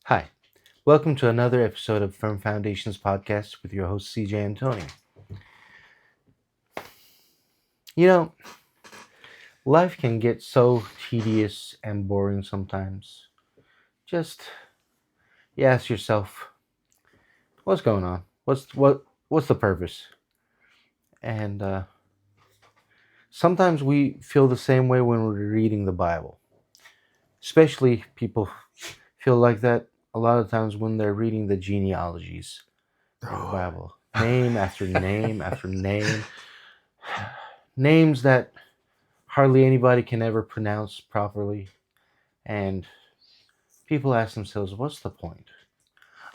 Hi, welcome to another episode of Firm Foundations Podcast with your host CJ and Tony. You know, life can get so tedious and boring sometimes. Just you ask yourself, what's going on? What's the purpose? And sometimes we feel the same way when we're reading the Bible. Especially people feel like that a lot of times when they're reading the genealogies of the Bible. Name after name after name. Names that hardly anybody can ever pronounce properly, and people ask themselves, "What's the point?"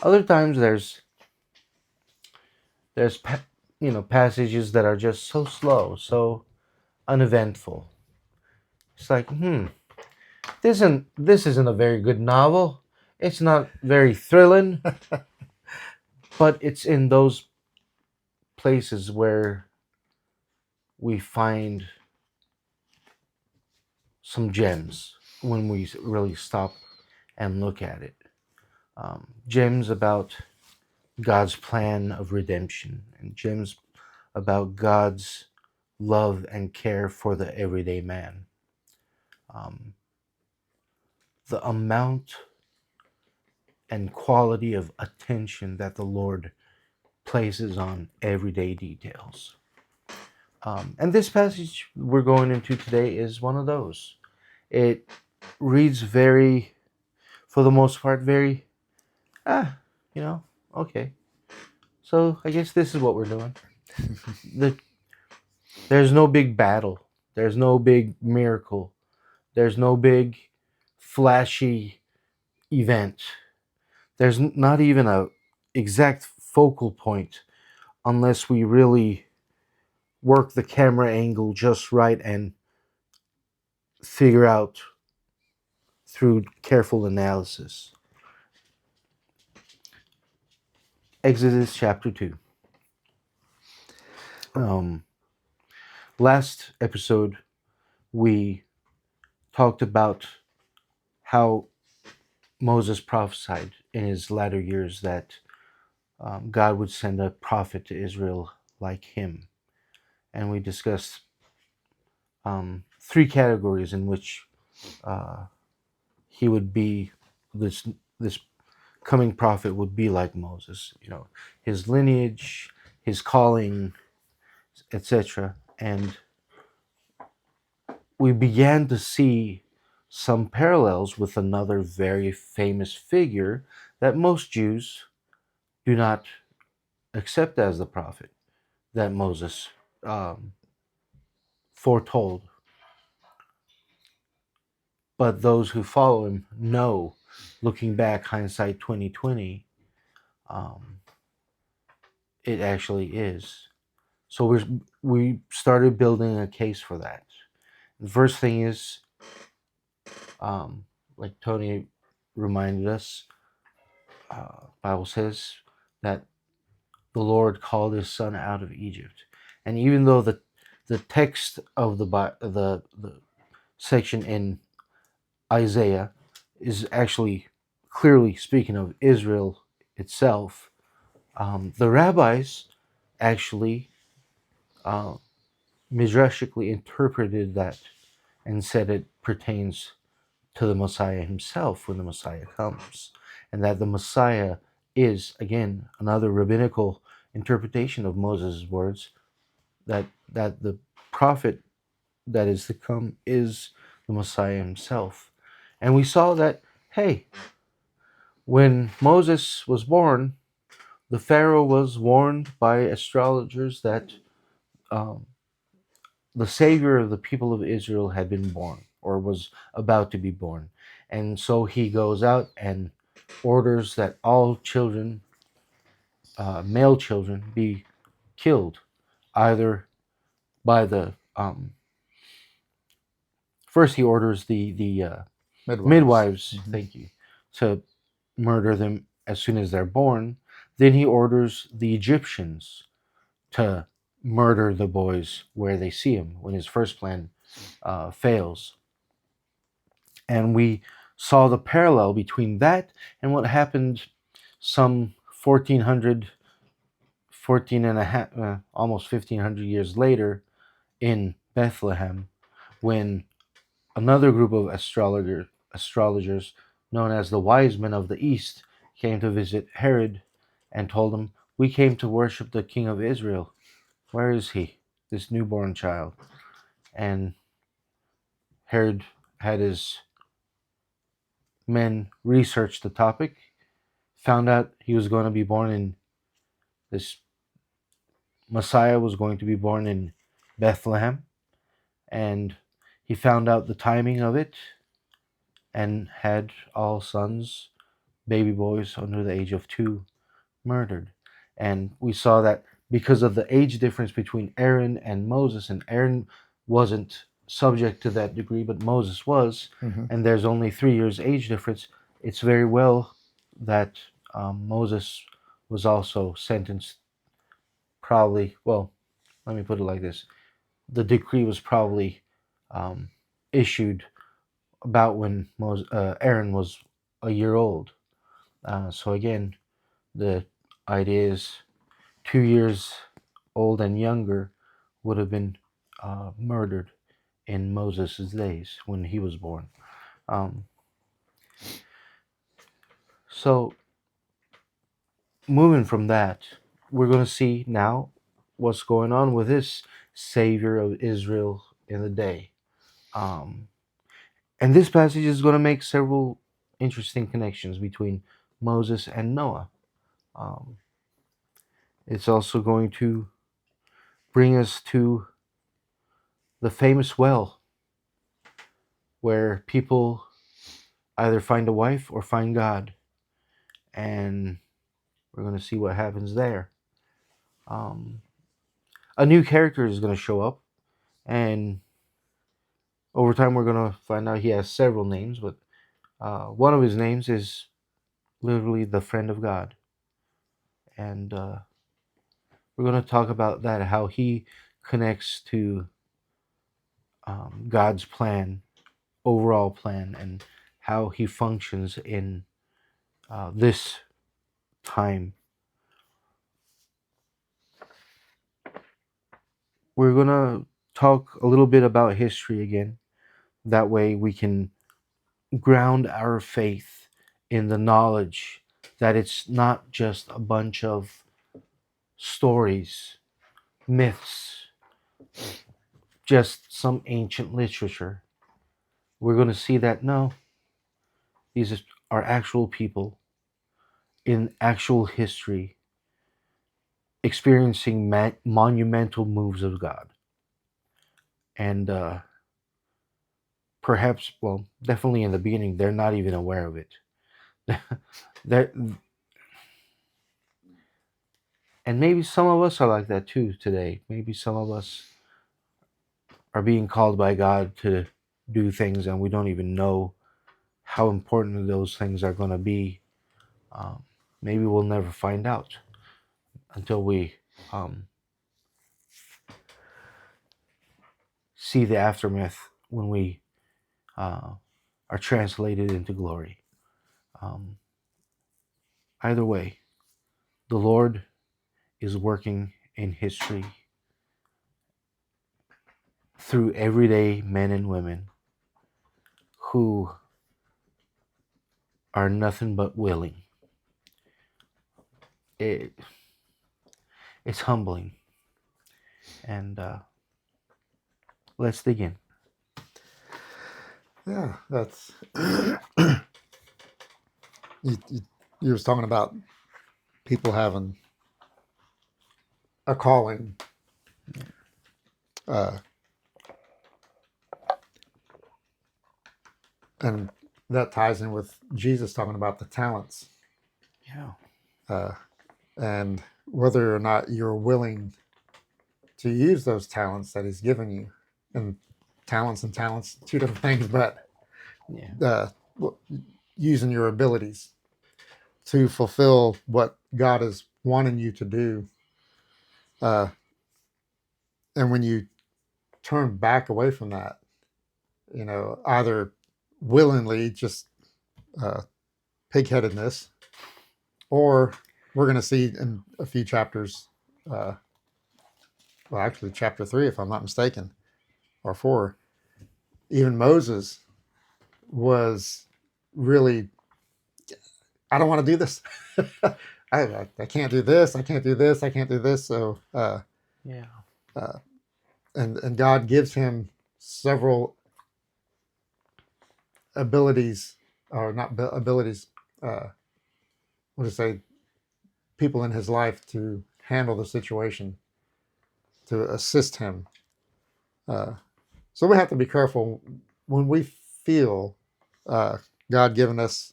Other times, there's passages that are just so slow, so uneventful. It's like, this isn't a very good novel. It's not very thrilling, but it's in those places where we find some gems when we really stop and look at it. Gems about God's plan of redemption and gems about God's love and care for the everyday man. Um, the amount and quality of attention that the Lord places on everyday details. And this passage we're going into today is one of those. It reads very, for the most part, very, ah, you know, okay. So I guess this is what we're doing. the There's no big battle. There's no big miracle. There's no big flashy event. There's not even a exact focal point unless we really work the camera angle just right and figure out through careful analysis. Exodus chapter 2. Um, Last episode, we talked about how Moses prophesied in his latter years that God would send a prophet to Israel like him. And we discussed three categories in which uh, he would be this coming prophet would be like Moses. His lineage, his calling, etc. And we began to see some parallels with another very famous figure that most Jews do not accept as the prophet that Moses um, foretold, but those who follow him know, looking back, hindsight 2020, um, it actually is. So we started building a case for that. The first thing is, um, like Tony reminded us, Bible says that the Lord called His Son out of Egypt, and even though the text of the section in Isaiah is actually clearly speaking of Israel itself, the rabbis actually uh, midrashically interpreted that and said it pertains to the Messiah himself when the Messiah comes, and that the Messiah is, again, another rabbinical interpretation of Moses' words, that the prophet that is to come is the Messiah himself. And we saw that, hey, when Moses was born, the Pharaoh was warned by astrologers that um, the Savior of the people of Israel had been born or was about to be born. And so he goes out and orders that all children, male children, be killed, either by the first he orders the midwives, Mm-hmm. thank you, to murder them as soon as they're born. Then he orders the Egyptians to murder the boys where they see him when his first plan fails. And we saw the parallel between that and what happened some 1400, 14 and a half, almost 1500 years later in Bethlehem, when another group of astrologers known as the wise men of the east came to visit Herod and told him, "We came to worship the king of Israel. Where is he, this newborn child?" And Herod had his men research the topic, found out he was going to be born in this Messiah was going to be born in Bethlehem, and he found out the timing of it and had all sons, baby boys under the age of 2, murdered. And we saw that because of the age difference between Aaron and Moses, and Aaron wasn't subject to that degree, but Moses was, and there's only 3 years age difference, it's very well that Moses was also sentenced, probably, well, let me put it like this. The decree was probably um, issued about when Aaron was a year old. So again, the idea is 2 years old and younger would have been murdered in Moses' days when he was born. Um, so moving from that, we're going to see now what's going on with this Savior of Israel in the day. And this passage is going to make several interesting connections between Moses and Noah. Um, it's also going to bring us to the famous well where people either find a wife or find God. And we're going to see what happens there. A new character is going to show up, and over time we're going to find out he has several names, but one of his names is literally the friend of God. And we're going to talk about that, how he connects to God's plan, overall plan, and how he functions in this time. We're going to talk a little bit about history again. That way we can ground our faith in the knowledge that it's not just a bunch of stories, myths, just some ancient literature. We're going to see that no, these are actual people in actual history experiencing monumental moves of God. And perhaps, well, definitely in the beginning, they're not even aware of it. That, and maybe some of us are like that too today. Maybe some of us are being called by God to do things, and we don't even know how important those things are going to be. Maybe we'll never find out until we see the aftermath when we are translated into glory. Um, Either way, the Lord is working in history through everyday men and women who are nothing but willing. It, it's humbling. And let's dig in. Yeah, that's you was talking about people having a calling. Uh, and that ties in with Jesus talking about the talents. Yeah. And whether or not you're willing to use those talents that he's given you. And talents, two different things, but Yeah. Using your abilities to fulfill what God is wanting you to do. And when you turn back away from that, either willingly just pigheadedness, or we're going to see in a few chapters, well, actually, chapter 3, if I'm not mistaken, or 4, even Moses was really, I don't want to do this. I can't do this. I can't do this. I can't do this. So, Yeah. and God gives him several abilities, or not abilities, what to say, people in his life to handle the situation, to assist him. So we have to be careful when we feel God giving us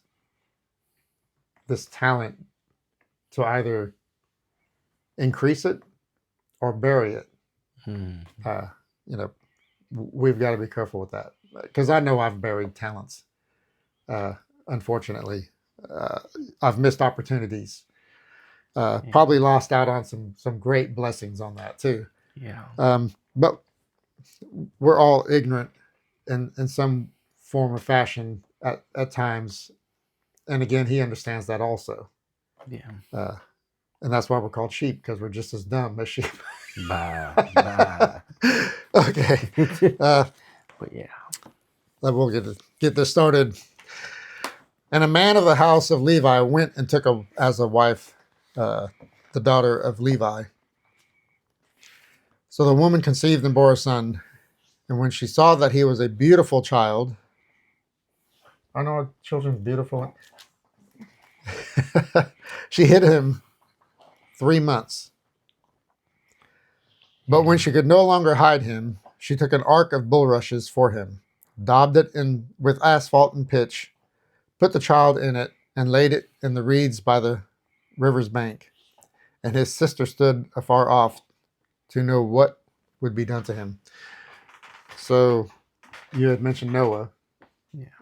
this talent to either increase it or bury it. Hmm. You know, we've got to be careful with that, because I know I've buried talents. Unfortunately, I've missed opportunities. Yeah. Probably lost out on some great blessings on that too. Yeah. But we're all ignorant in some form or fashion at times. And again, he understands that also. Yeah. And that's why we're called sheep, because we're just as dumb as sheep. Bah. Bah. Okay. But yeah. We'll get this started. And a man of the house of Levi went and took as a wife the daughter of Levi. So the woman conceived and bore a son. And when she saw that he was a beautiful child, I know children's beautiful. She hid him 3 months. But when she could no longer hide him, she took an ark of bulrushes for him, daubed it in with asphalt and pitch, put the child in it, and laid it in the reeds by the river's bank. And his sister stood afar off to know what would be done to him. So you had mentioned Noah,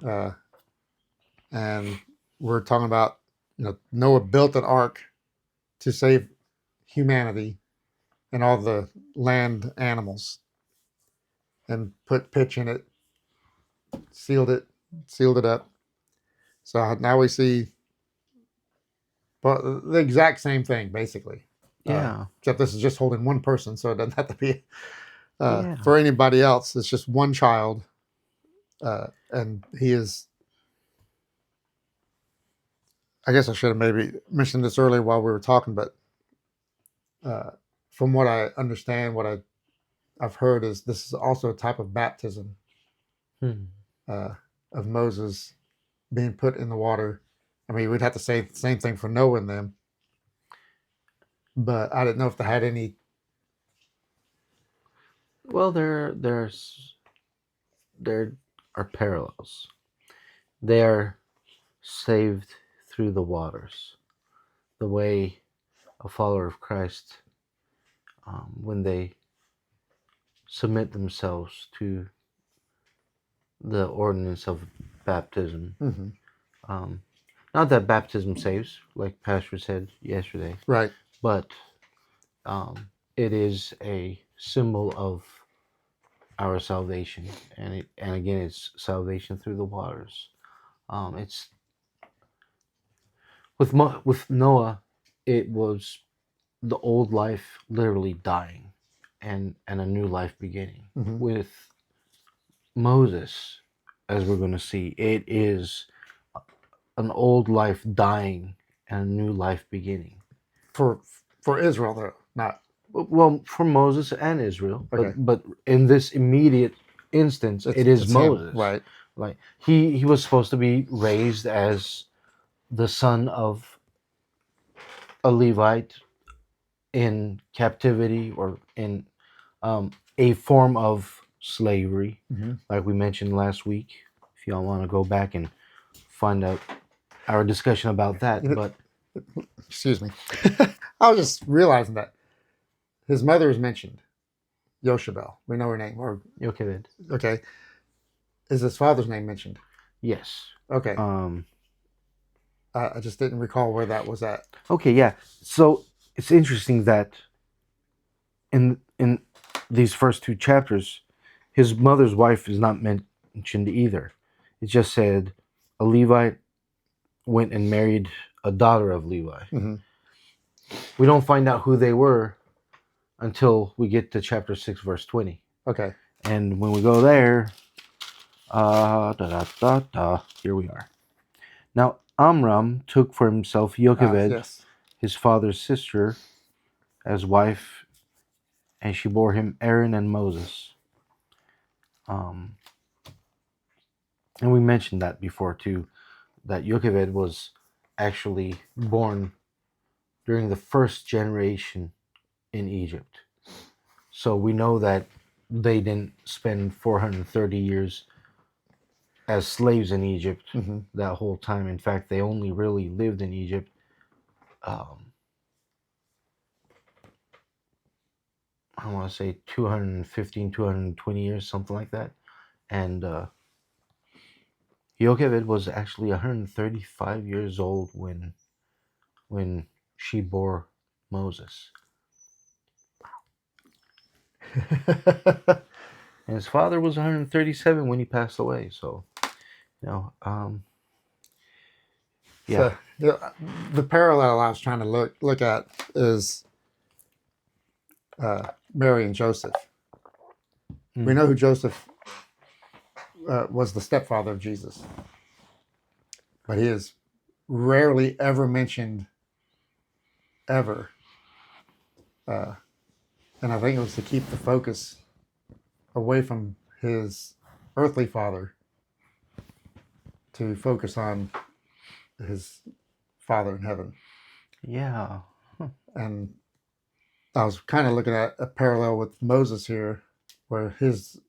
Yeah. and we're talking about, Noah built an ark to save humanity and all the land animals, and put pitch in it, sealed it up. So now we see, well, the exact same thing basically. Yeah. Except this is just holding one person, so it doesn't have to be Yeah. for anybody else. It's just one child, and he is. I guess I should have maybe mentioned this earlier while we were talking, but from what I understand, I've heard is this is also a type of baptism Hmm. of Moses being put in the water. I mean, we'd have to say the same thing for Noah and them, but I didn't know if they had any. Well, there are parallels. They are saved through the waters, the way a follower of Christ, when they submit themselves to the ordinance of baptism. Mm-hmm. Um, Not that baptism saves, like Pastor said yesterday, Right. but it is a symbol of our salvation, and again, it's salvation through the waters. It's with Noah, it was the old life literally dying, and a new life beginning. Mm-hmm. With Moses, as we're going to see, it is an old life dying and a new life beginning. For Israel, though, not. Well, for Moses and Israel, Okay. but in this immediate instance, it is it's Moses. him, right? Like he was supposed to be raised as the son of a Levite in captivity, or in a form of slavery, Mm-hmm. like we mentioned last week. If y'all want to go back and find out our discussion about that, but Excuse me. I was just realizing that his mother is mentioned, Yoshabel. We know her name. Or okay, then. okay, is his father's name mentioned? Yes. Okay. I just didn't recall where that was at. Okay, yeah. So it's interesting that in these first two chapters, his mother's wife is not mentioned either. It just said a Levite went and married a daughter of Levi. Mm-hmm. We don't find out who they were until we get to chapter 6, verse 20. Okay. And when we go there, here we are. Now Amram took for himself Jochebed, Yes. his father's sister, as wife, and she bore him Aaron and Moses. And we mentioned that before too, that Jochebed was actually born during the first generation in Egypt. So we know that they didn't spend 430 years as slaves in Egypt Mm-hmm. that whole time. In fact, they only really lived in Egypt I want to say 215, 220 years, something like that. And Jochebed was actually 135 years old when she bore Moses. And his father was 137 when he passed away. So, you know, yeah. So the parallel I was trying to look at is Mary and Joseph. We know who Joseph was, the stepfather of Jesus, but he is rarely ever mentioned ever. And I think it was to keep the focus away from his earthly father to focus on his father in heaven. Yeah. And I was kind of looking at a parallel with Moses here, where his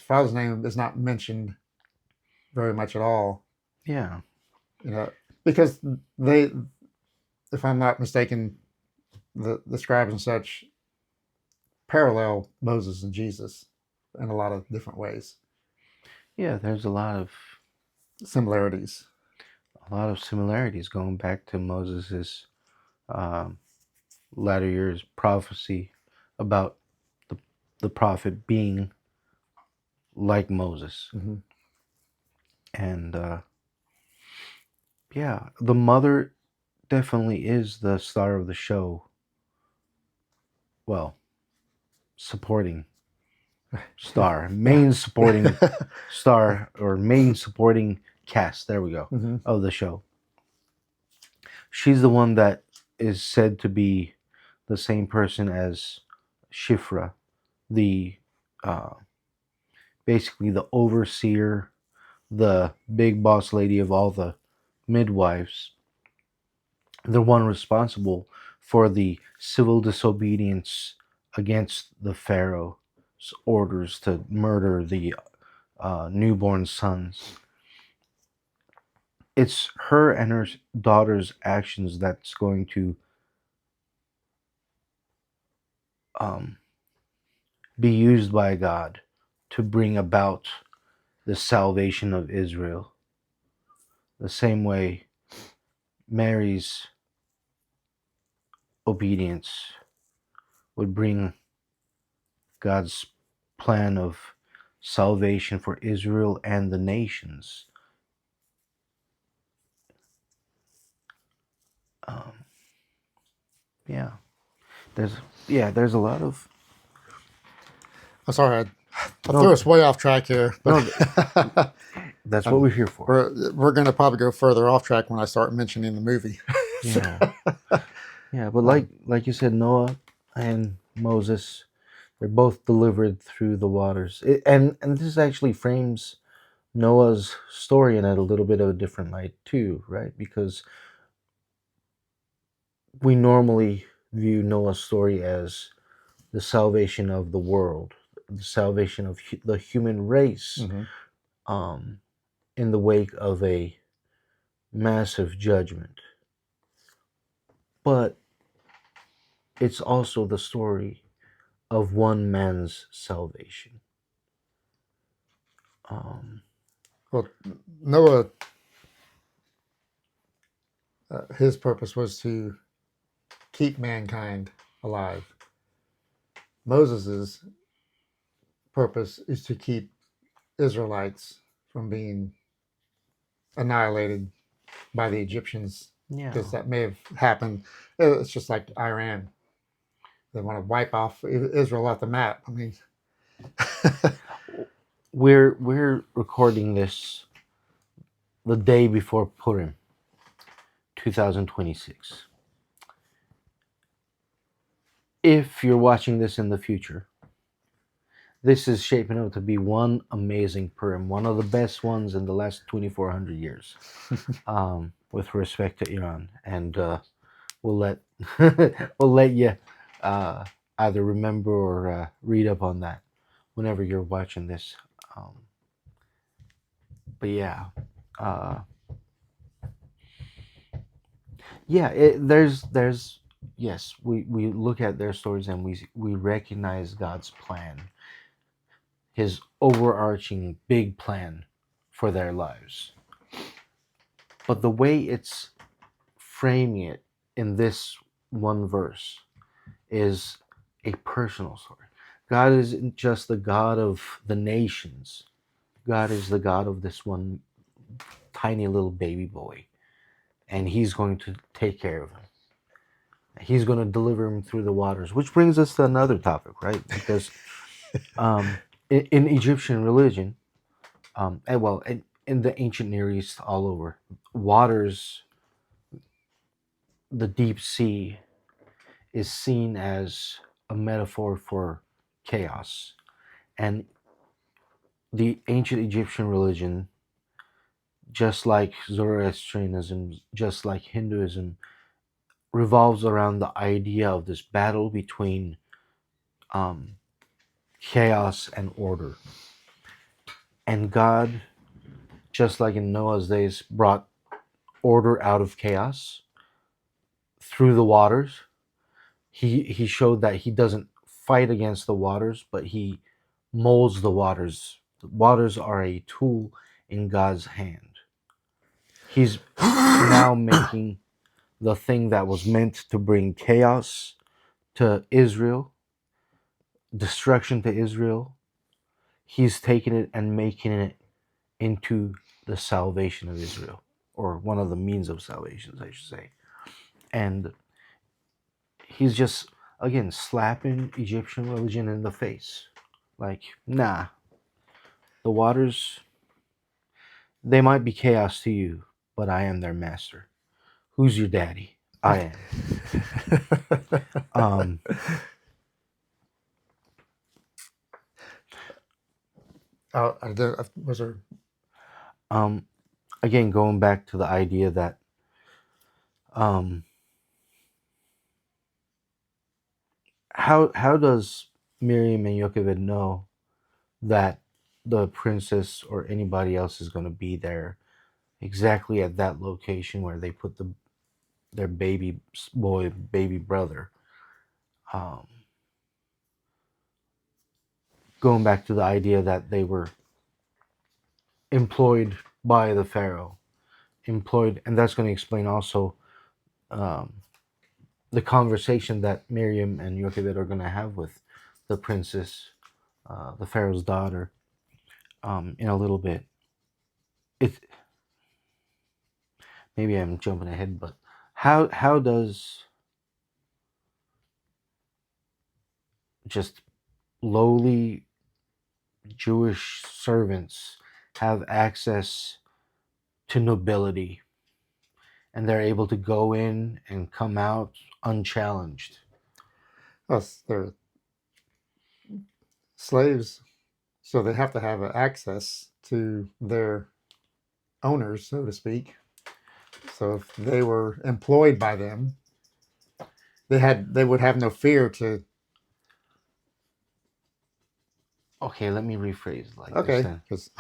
father's name is not mentioned very much at all. Yeah. You know, because they, if I'm not mistaken, the scribes and such parallel Moses and Jesus in a lot of different ways. Yeah, there's Similarities. a lot of similarities going back to Moses's um, latter years prophecy about the the prophet being like Moses. Mm-hmm. And yeah, the mother definitely is the star of the show. Well, supporting star, main supporting star, or main supporting cast. There we go, Mm-hmm. of the show. She's the one that is said to be the same person as Shifra, the uh, basically the overseer, the big boss lady of all the midwives, the one responsible for the civil disobedience against the Pharaoh's orders to murder the newborn sons. It's her and her daughter's actions that's going to um, be used by God to bring about the salvation of Israel. The same way Mary's obedience would bring God's plan of salvation for Israel and the nations. Um, yeah, there's there's a lot of I'm sorry, I no, threw us way off track here, but that's what we're here for. we're going to probably go further off track when I start mentioning the movie. Yeah, yeah, but like you said, Noah and Moses, they're both delivered through the waters, and this actually frames Noah's story in a little bit of a different light too, right? Because we normally view Noah's story as the salvation of the world, the salvation of the human race, Mm-hmm. um, in the wake of a massive judgment. But it's also the story of one man's salvation. Um, Well, Noah, his purpose was to keep mankind alive. Moses's purpose is to keep Israelites from being annihilated by the Egyptians, Yeah. because that may have happened. It's just like Iran. They want to wipe off Israel off the map. I mean, We're recording this the day before Purim, 2026. If you're watching this in the future, this is shaping up to be one amazing Purim, one of the best ones in the last 2,400 years, with respect to Iran. And we'll let we'll let you uh, either remember or read up on that whenever you're watching this. Um, but yeah, uh, yeah. There's yes. We look at their stories and we recognize God's plan, His overarching big plan for their lives. But the way it's framing it in this one verse is a personal story. God isn't just the God of the nations. God is the God of this one tiny little baby boy. And He's going to take care of him. He's going to deliver him through the waters, which brings us to another topic, right? Because in Egyptian religion, in the ancient Near East, all over, waters, the deep sea, is seen as a metaphor for chaos. And the ancient Egyptian religion, just like Zoroastrianism, just like Hinduism, revolves around the idea of this battle between um, chaos and order. And God, just like in Noah's days, brought order out of chaos through the waters. He showed that He doesn't fight against the waters, but He molds the waters. The waters are a tool in God's hand. He's now making the thing that was meant to bring chaos to Israel, destruction to Israel. He's taking it and making it into the salvation of Israel, or one of the means of salvation, I should say. And He's just, again, slapping Egyptian religion in the face. Like, nah, the waters, they might be chaos to you, but I am their master. Who's your daddy? I am. was there? Um, again, going back to the idea that um, how does Miriam and Yocheved know that the princess or anybody else is going to be there exactly at that location where they put their baby boy, baby brother? Um, going back to the idea that they were employed by the Pharaoh, and that's going to explain also um, the conversation that Miriam and Yocheved are going to have with the princess, the Pharaoh's daughter, in a little bit. It maybe I'm jumping ahead, but how does just lowly Jewish servants have access to nobility, and they're able to go in and come out unchallenged? Us, they're slaves, so they have to have access to their owners, so to speak. So if they were employed by them, they would have no fear to. Okay, let me rephrase like this Okay, then. because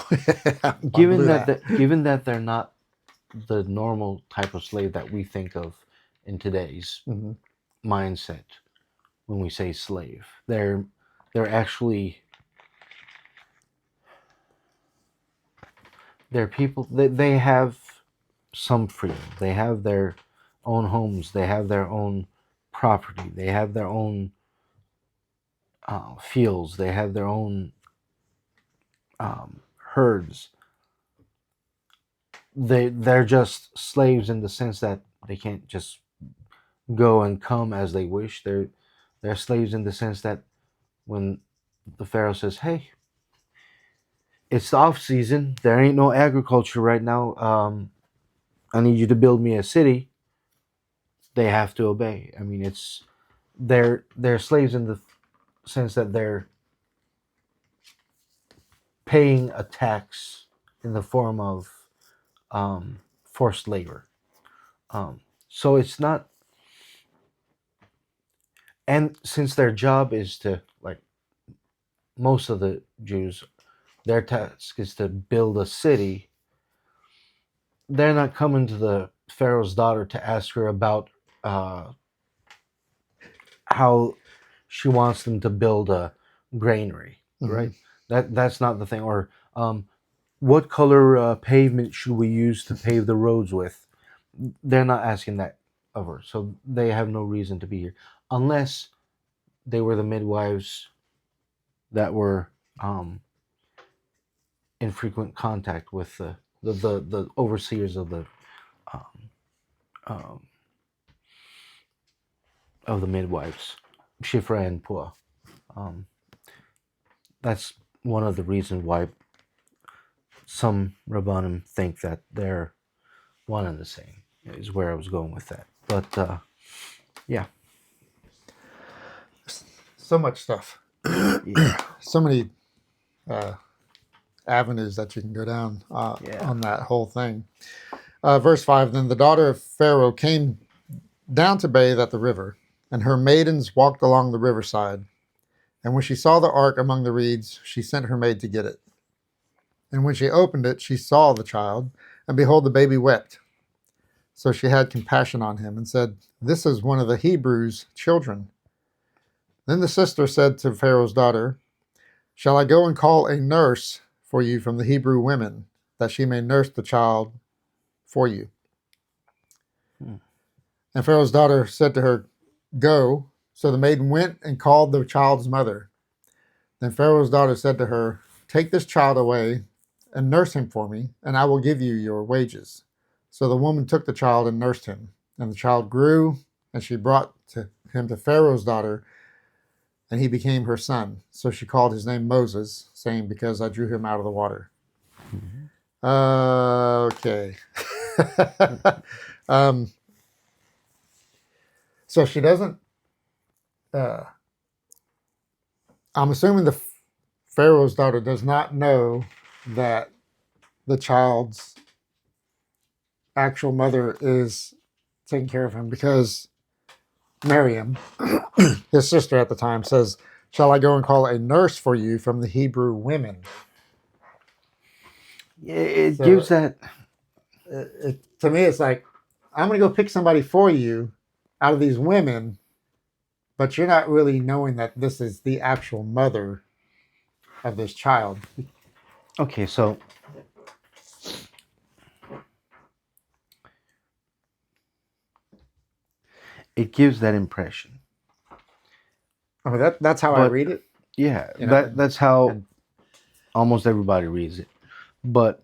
blew that. Given that they're not the normal type of slave that we think of in today's Mhm. mindset when we say slave, they're actually, they're people. They have some freedom. They have their own homes. They have their own property. They have their own fields. They have their own herds. they're just slaves in the sense that they can't just go and come as they wish. They're slaves in the sense that when the Pharaoh says, "Hey, it's the off season. There ain't no agriculture right now. I need you to build me a city." They have to obey. I mean, they're slaves in the sense that they're paying a tax in the form of forced labor. So it's not, and since their job is to, like most of the Jews, their task is to build a city. They're not coming to the Pharaoh's daughter to ask her about uh, how she wants them to build a granary, Mm-hmm. right? That's not the thing. Or what color pavement should we use to pave the roads with? They're not asking that of her, so they have no reason to be here, unless they were the midwives that were in frequent contact with the overseers um, um, of the midwives, Shifra and Pua. Um, that's one of the reasons why some Rabbanim think that they're one and the same. Is where I was going with that. But yeah, So much stuff. yeah, So many uh, avenues that you can go down yeah. on that whole thing. Verse 5. Then the daughter of Pharaoh came down to bathe at the river, and her maidens walked along the riverside. And when she saw the ark among the reeds, she sent her maid to get it. And when she opened it, she saw the child, and behold, the baby wept. So she had compassion on him and said, "This is one of the Hebrews' children." Then the sister said to Pharaoh's daughter, "Shall I go and call a nurse for you from the Hebrew women, that she may nurse the child for you?" Hmm. And Pharaoh's daughter said to her, "Go." So the maiden went and called the child's mother. Then Pharaoh's daughter said to her, "Take this child away and nurse him for me, and I will give you your wages." So the woman took the child and nursed him. And the child grew, and she brought him to Pharaoh's daughter, and he became her son. So she called his name Moses, saying, "Because I drew him out of the water." Mhm. Okay. um, so she doesn't. Uh, I'm assuming the Pharaoh's daughter does not know that the child's actual mother is taking care of him, because Miriam, his sister at the time, says, "Shall I go and call a nurse for you from the Hebrew women?" It gives So that. to me, it's like, I'm going to go pick somebody for you out of these women, but you're not really knowing that this is the actual mother of this child. Okay, so it gives that impression, I mean, that's how I but read it, yeah, you know. that's how And almost everybody reads it. But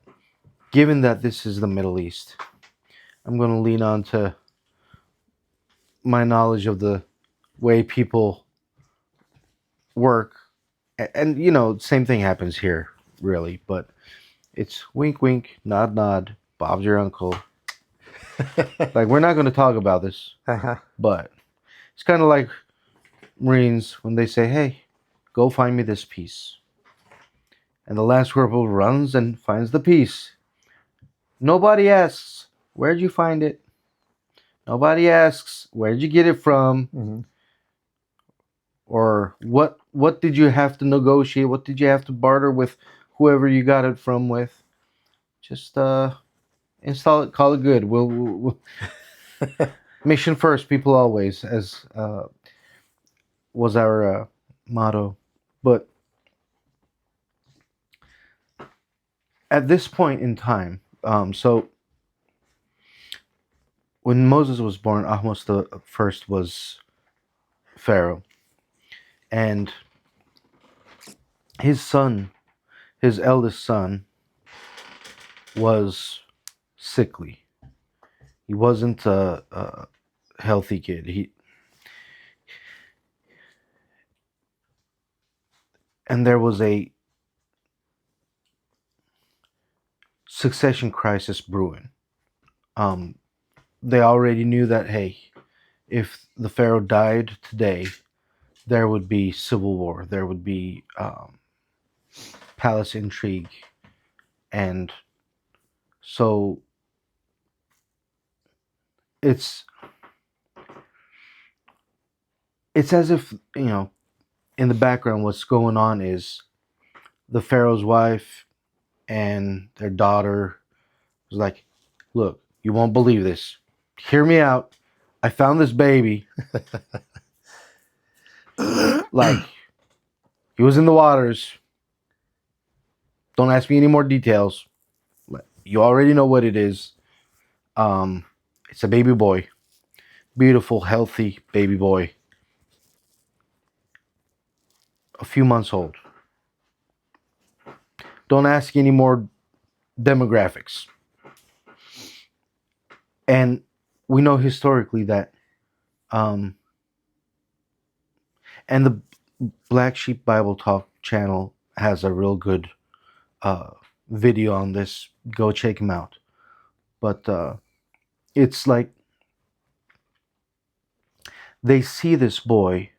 given that this is the Middle East, I'm going to lean on to my knowledge of the way people work, and same thing happens here, really. But it's wink, wink, nod, nod. Bob's your uncle. Like, we're not going to talk about this, uh-huh. but it's kind of like Marines when they say, "Hey, go find me this piece," and the lance corporal runs and finds the piece. Nobody asks, "Where'd you find it?" Nobody asks, "Where'd you get it from?" Mm-hmm. Or what did you have to negotiate? What did you have to barter with whoever you got it from with? Just install it, call it good. We'll mission first, people always, as was our motto. But at this point in time, so when Moses was born, Ahmos the first was Pharaoh, and his son, his eldest son, was sickly. He wasn't a healthy kid. And there was a succession crisis brewing. Um, they already knew that, hey, if the Pharaoh died today, there would be civil war. There would be palace intrigue, and so it's it's as if, in the background, what's going on is the Pharaoh's wife and their daughter was like, "Look, you won't believe this. Hear me out. I found this baby. Like, he was in the waters. Don't ask me any more details. You already know what it is. It's a baby boy. Beautiful, healthy baby boy. A few months old. Don't ask any more demographics." And we know historically that, um, and the Black Sheep Bible Talk channel has a real good uh, video on this. Go check him out. But it's like they see this boy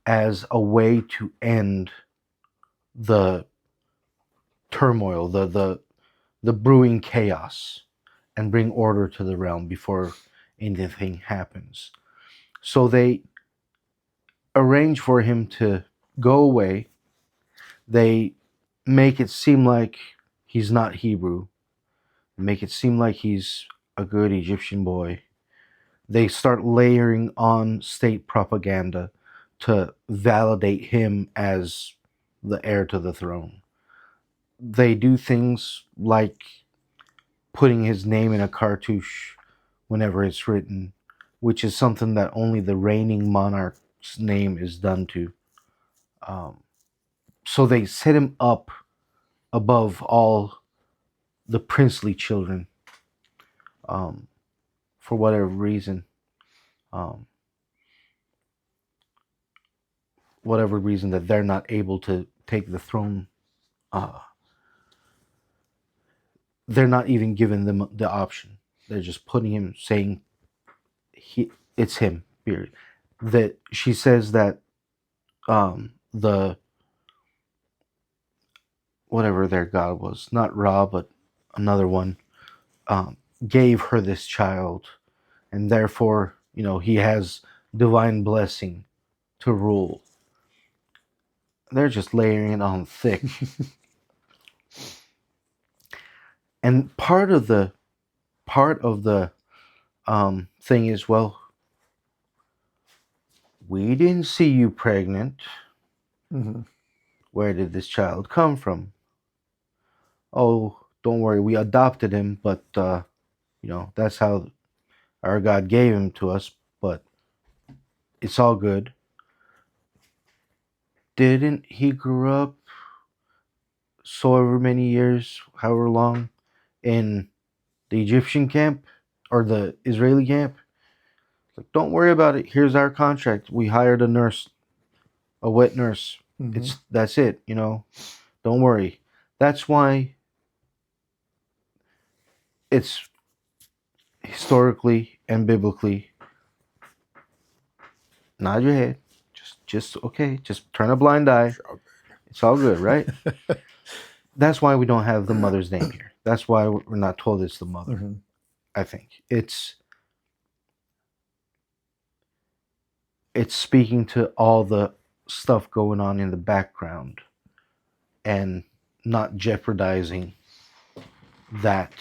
as a way to end the turmoil, the brewing chaos, and bring order to the realm before anything happens. So they arrange for him to go away. They make it seem like he's not Hebrew, make it seem like he's a good Egyptian boy. They start layering on state propaganda to validate him as the heir to the throne. They do things like putting his name in a cartouche whenever it's written, which is something that only the reigning monarch's name is done to. Um, so they set him up above all the princely children, um, for whatever reason. Um, whatever reason that they're not able to take the throne, uh, they're not even giving them the option. They're just putting him, saying it's him. Period. That she says that the whatever their god was, not Ra, but another one, um, gave her this child, and therefore, he has divine blessing to rule. They're just layering it on thick. And part of the thing is, well, we didn't see you pregnant. Mm-hmm. Where did this child come from? Oh, don't worry, we adopted him, but that's how our God gave him to us. But it's all good. Didn't he grow up so ever many years, however long, in the Egyptian camp or the Israeli camp? Like, don't worry about it. Here's our contract. We hired a nurse, a wet nurse. Mm-hmm. That's it. Don't worry. That's why it's historically and biblically. Nod your head. Just okay. Just turn a blind eye. It's all good, right? That's why we don't have the mother's name here. That's why we're not told it's the mother. Mm-hmm. I think it's speaking to all the stuff going on in the background and not jeopardizing that,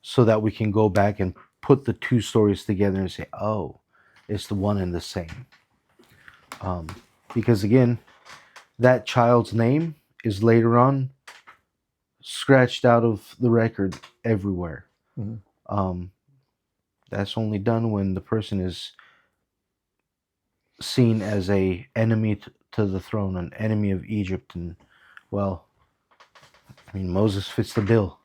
so that we can go back and put the two stories together and say, oh, it's the one and the same. Because again, that child's name is later on scratched out of the record everywhere. Mm-hmm. That's only done when the person is seen as a enemy to the throne, an enemy of Egypt, and Moses fits the bill.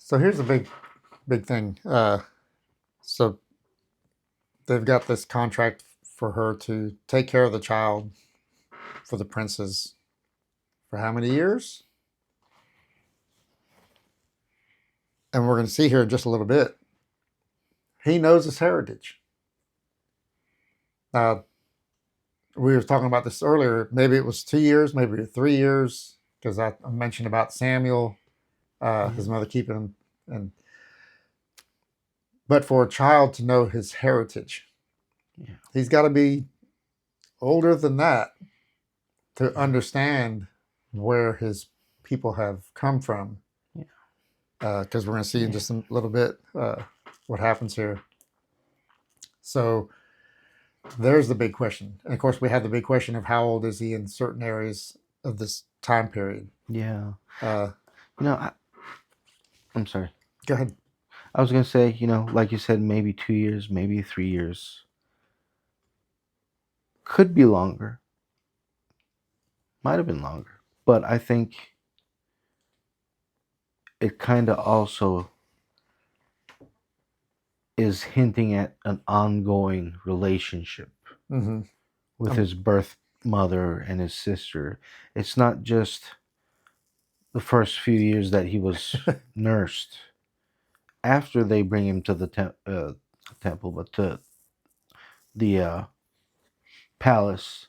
So here's a big thing. So they've got this contract for her to take care of the child for the princes for how many years? And we're going to see here in just a little bit. He knows his heritage. Now, we were talking about this earlier. Maybe it was 2 years, maybe 3 years, because I mentioned about Samuel, his mother keeping him. But for a child to know his heritage, he's got to be older than that to understand where his people have come from. Because we're going to see in just a little bit what happens here. So there's the big question. And of course, we have the big question of how old is he in certain areas of this time period. Yeah. Uh, I'm sorry. Go ahead. I was going to say, like you said, maybe 2 years, maybe 3 years. Could be longer. Might have been longer. But I think it kind of also is hinting at an ongoing relationship with his birth mother and his sister. It's not just the first few years that he was nursed. After they bring him to the temple, but to the palace,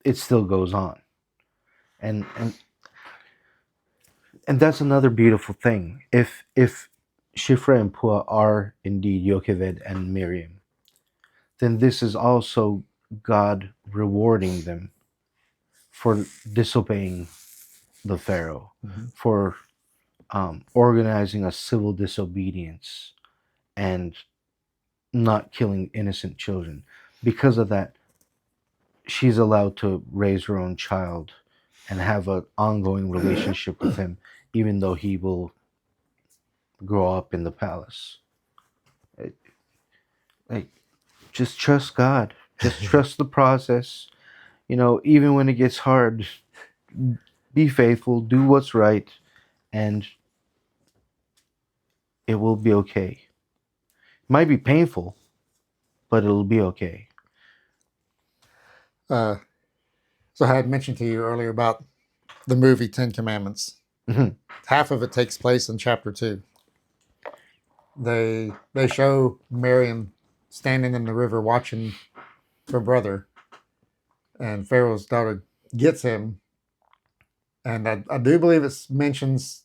it still goes on, and that's another beautiful thing. If Shifra and Pua are indeed Yocheved and Miriam, then this is also God rewarding them for disobeying the Pharaoh, for organizing a civil disobedience and not killing innocent children. Because of that, she's allowed to raise her own child and have an ongoing relationship with him, even though he will grow up in the palace. Just trust God. Just trust the process. Even when it gets hard, be faithful, do what's right, and it will be okay. It might be painful, but it'll be okay. So I had mentioned to you earlier about the movie 10 Commandments. Half of it takes place in chapter 2. They show Miriam standing in the river watching her brother, and Pharaoh's daughter gets him. And I do believe it mentions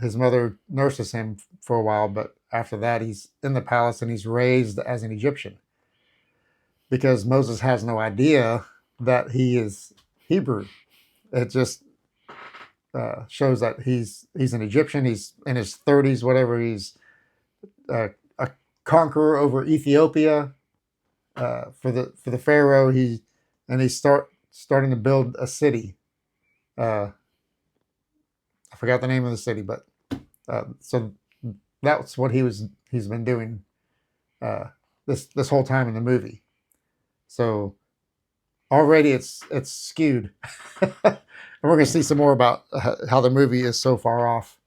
his mother nurses him for a while, but after that he's in the palace and he's raised as an Egyptian, because Moses has no idea that he is Hebrew. It just shows that he's an Egyptian. He's in his 30s, whatever. He's a conqueror over Ethiopia for the Pharaoh. He's starting to build a city. I forgot the name of the city, but so that's what he's been doing this whole time in the movie. So already it's skewed. And we're going to see some more about how the movie is so far off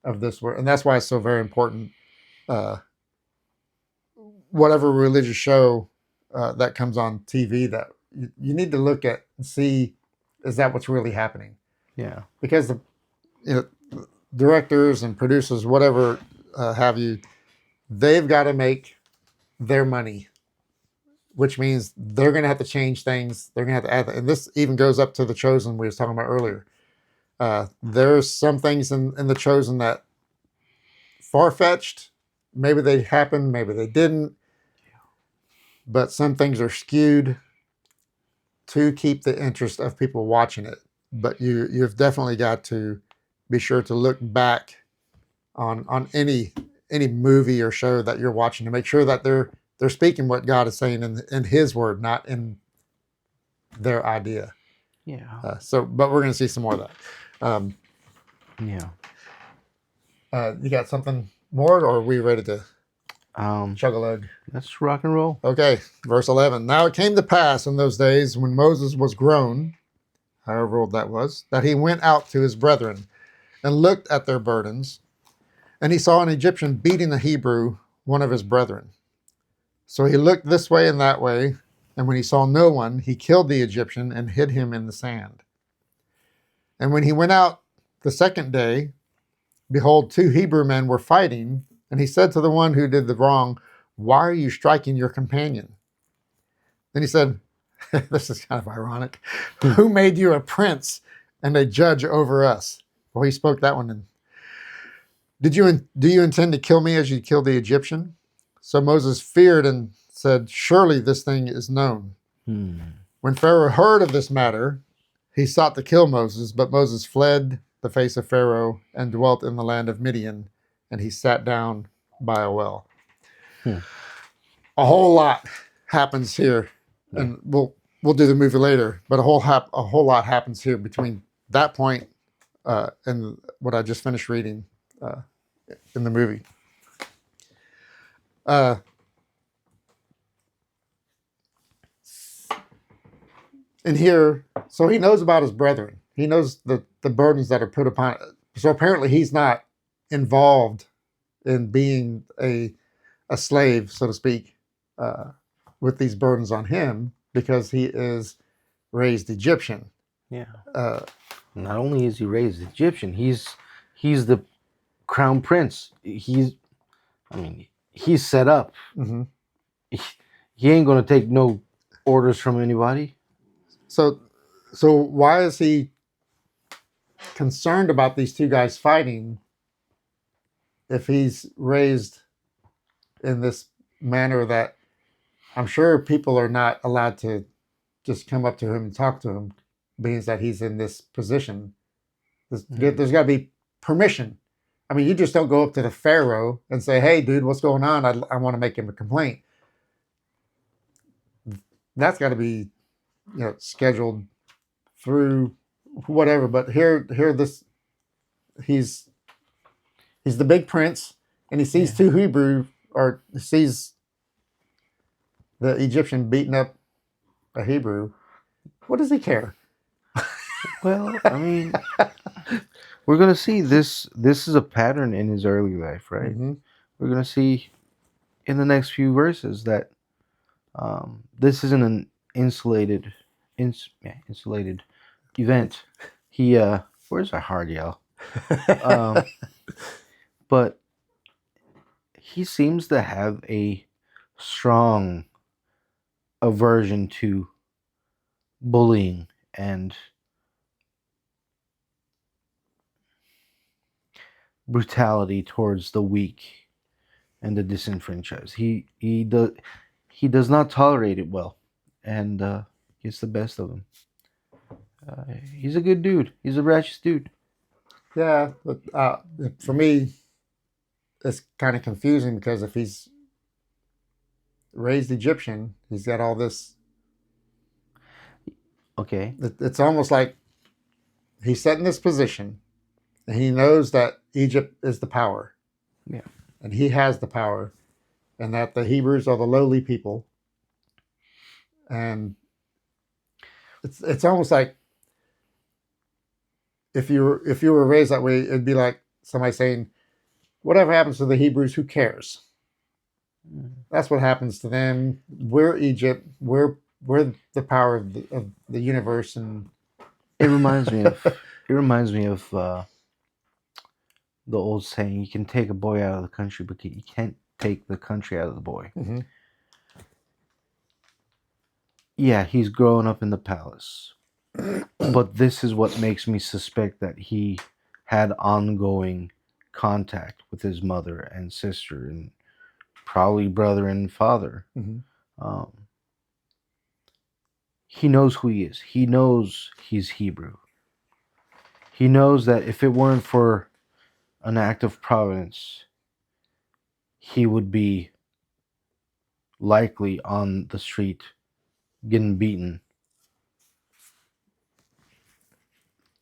of this work. And that's why it's so very important. Whatever religious show that comes on TV, that you need to look at and see, is that what's really happening? Yeah. Because the directors and producers, whatever have you, they've got to make their money, which means they're going to have to change things. They're going to have to add, and this even goes up to The Chosen we was talking about earlier. There's some things in The Chosen that far-fetched. Maybe they happened, maybe they didn't. But some things are skewed to keep the interest of people watching it. But you've definitely got to be sure to look back on any movie or show that you're watching to make sure that they're speaking what God is saying in His word, not in their idea. Yeah. But we're going to see some more of that. Yeah. You got something more, or are we ready to chug a lug? Let's rock and roll. Okay, verse 11. Now it came to pass in those days when Moses was grown, however old that was, that he went out to his brethren. and looked at their burdens, and he saw an Egyptian beating a Hebrew, one of his brethren. So he looked this way and that way, and when he saw no one, he killed the Egyptian and hid him in the sand. And when he went out the second day, behold, two Hebrew men were fighting, and he said to the one who did the wrong, "Why are you striking your companion?" Then he said, this is kind of ironic, "Who made you a prince and a judge over us?" Well, he spoke that one in. Do you intend to kill me as you killed the Egyptian? So Moses feared and said, "Surely this thing is known." Hmm. When Pharaoh heard of this matter, he sought to kill Moses, but Moses fled the face of Pharaoh and dwelt in the land of Midian, and he sat down by a well. Hmm. A whole lot happens here, Yeah. and we'll do the movie later. But a whole lot happens here between that point and what I just finished reading in the movie. And here, so he knows about his brethren. He knows the burdens that are put upon it. So apparently he's not involved in being a slave, so to speak, uh, with these burdens on him because he is raised Egyptian. Yeah. Uh, Not only is he raised Egyptian, he's the crown prince. He's set up. mhm. He ain't gonna take no orders from anybody. So why is he concerned about these two guys fighting if he's raised in this manner that I'm sure people are not allowed to just come up to him and talk to him, being that he's in this position. There's got to be permission. I mean, you just don't go up to the Pharaoh and say, "Hey, dude, what's going on? I want to make him a complaint." That's got to be, scheduled through whatever. But here, this he's the big prince, and he sees two Hebrew, or sees the Egyptian beating up a Hebrew. What does he care? Well, I mean, we're gonna see this. This is a pattern in his early life, right? Mm-hmm. We're gonna see in the next few verses that this isn't an insulated event. He where's our hard yell? But he seems to have a strong aversion to bullying and brutality towards the weak and the disenfranchised. He does not tolerate it well, and gets the best of them. He's a good dude. He's a righteous dude. Yeah, but for me, it's kind of confusing because if he's raised Egyptian, he's got all this. Okay. It's almost like he's set in this position, and he knows that Egypt is the power. Yeah. And he has the power, and that the Hebrews are the lowly people. And it's almost like if you were raised that way, it'd be like somebody saying, "Whatever happens to the Hebrews, who cares?" That's what happens to them. We're Egypt. We're the power of the universe, and It reminds me of the old saying: "You can take a boy out of the country, but you can't take the country out of the boy." mm-hmm. Yeah, he's growing up in the palace, but this is what makes me suspect that he had ongoing contact with his mother and sister, and probably brother and father. Mm-hmm. Um, he knows who he is. He knows he's Hebrew. He knows that if it weren't for an act of providence, he would be likely on the street getting beaten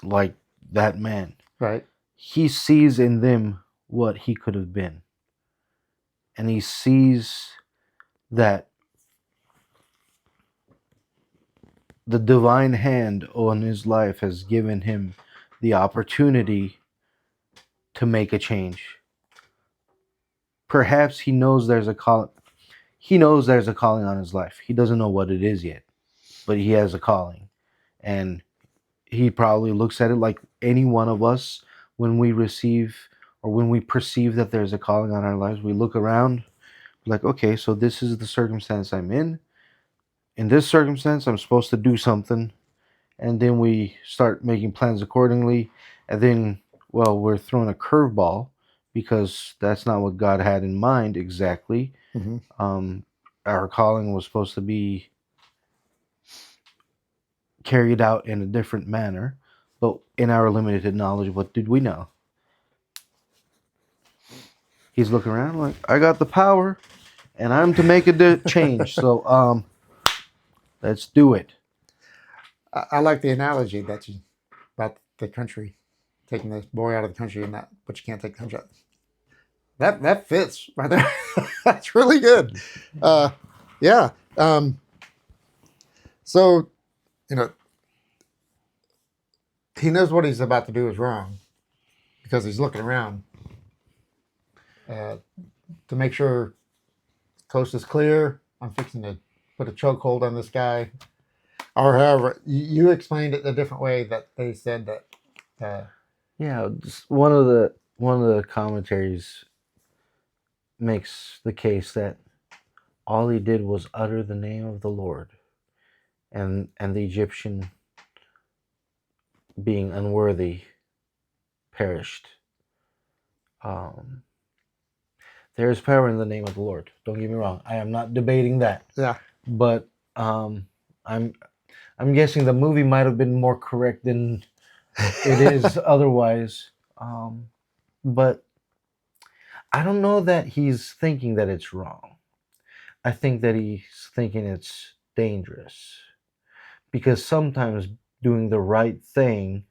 like that man. Right. He sees in them what he could have been. And he sees that the divine hand on his life has given him the opportunity to make a change. Perhaps he knows there's a call. He knows there's a calling on his life. He doesn't know what it is yet, but he has a calling, and he probably looks at it like any one of us when we receive or when we perceive that there's a calling on our lives. We look around, like, okay, so this is the circumstance I'm in. In this circumstance, I'm supposed to do something, and then we start making plans accordingly, and then, well, we're thrown a curveball because that's not what God had in mind exactly. Mm-hmm. Our calling was supposed to be carried out in a different manner, but in our limited knowledge, what did we know? He's looking around like, I got the power, and I'm to make a change. So, let's do it. I like the analogy that you about the country, taking the boy out of the country, and not, but you can't take the country out. That fits right there. That's really good. Yeah. So, you know, he knows what he's about to do is wrong because he's looking around uh, to make sure coast is clear. I'm fixing to put a chokehold on this guy, or however you explained it a different way. That they said that. Yeah, one of the commentaries makes the case that all he did was utter the name of the Lord, and the Egyptian, being unworthy, perished. Um, there is power in the name of the Lord. Don't get me wrong. I am not debating that. Yeah. But I'm guessing the movie might have been more correct than it is otherwise. But I don't know that he's thinking that it's wrong. I think that he's thinking it's dangerous, because sometimes doing the right thing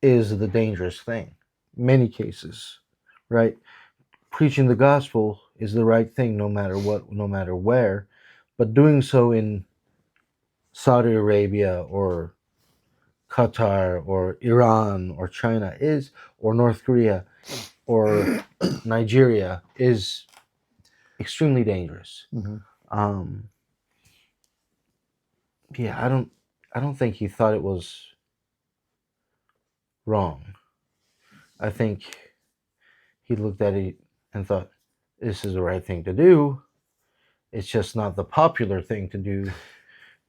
is the dangerous thing. Many cases, right? Preaching the gospel is the right thing no matter what, no matter where, but doing so in Saudi Arabia or Qatar or Iran or China is, or North Korea or Nigeria is extremely dangerous. Mm-hmm. Um, yeah, I don't think he thought it was wrong. I think he looked at it and thought, this is the right thing to do. It's just not the popular thing to do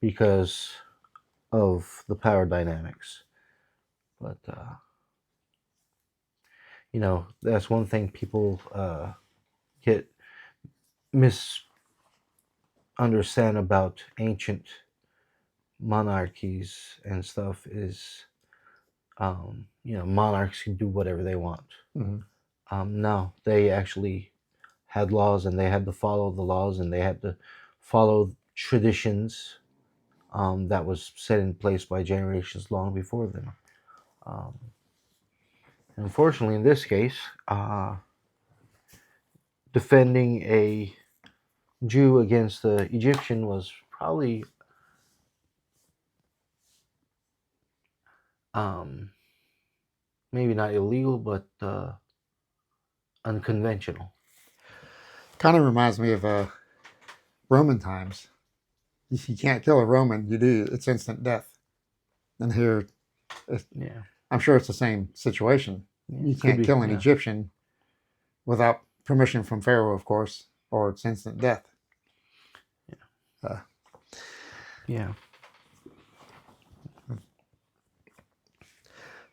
because of the power dynamics. But that's one thing people get misunderstand about ancient monarchies and stuff is, monarchs can do whatever they want. Mm-hmm. No, they actually had laws, and they had to follow the laws, and they had to follow traditions that was set in place by generations long before them. Um, Unfortunately, in this case, defending a Jew against the Egyptian was probably um, maybe not illegal, but unconventional. Kind of reminds me of Roman times. You can't kill a Roman. You do, it's instant death. And here, Yeah, I'm sure it's the same situation. yeah, You could can't be. kill an Yeah, Egyptian without permission from Pharaoh, of course, or it's instant death. Uh, yeah.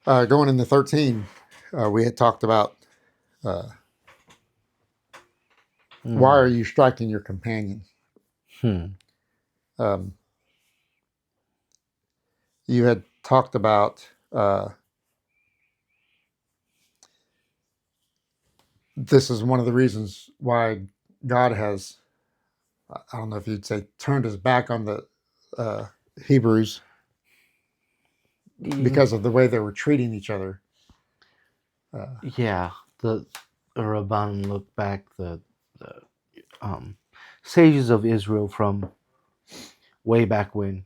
Going into 13, we had talked about uh, why are you striking your companion? Hmm. Um, you had talked about this is one of the reasons why God has, I don't know if you'd say, turned his back on the uh, Hebrews because of the way they were treating each other. Yeah, the Rabban look back, the sages of Israel from way back when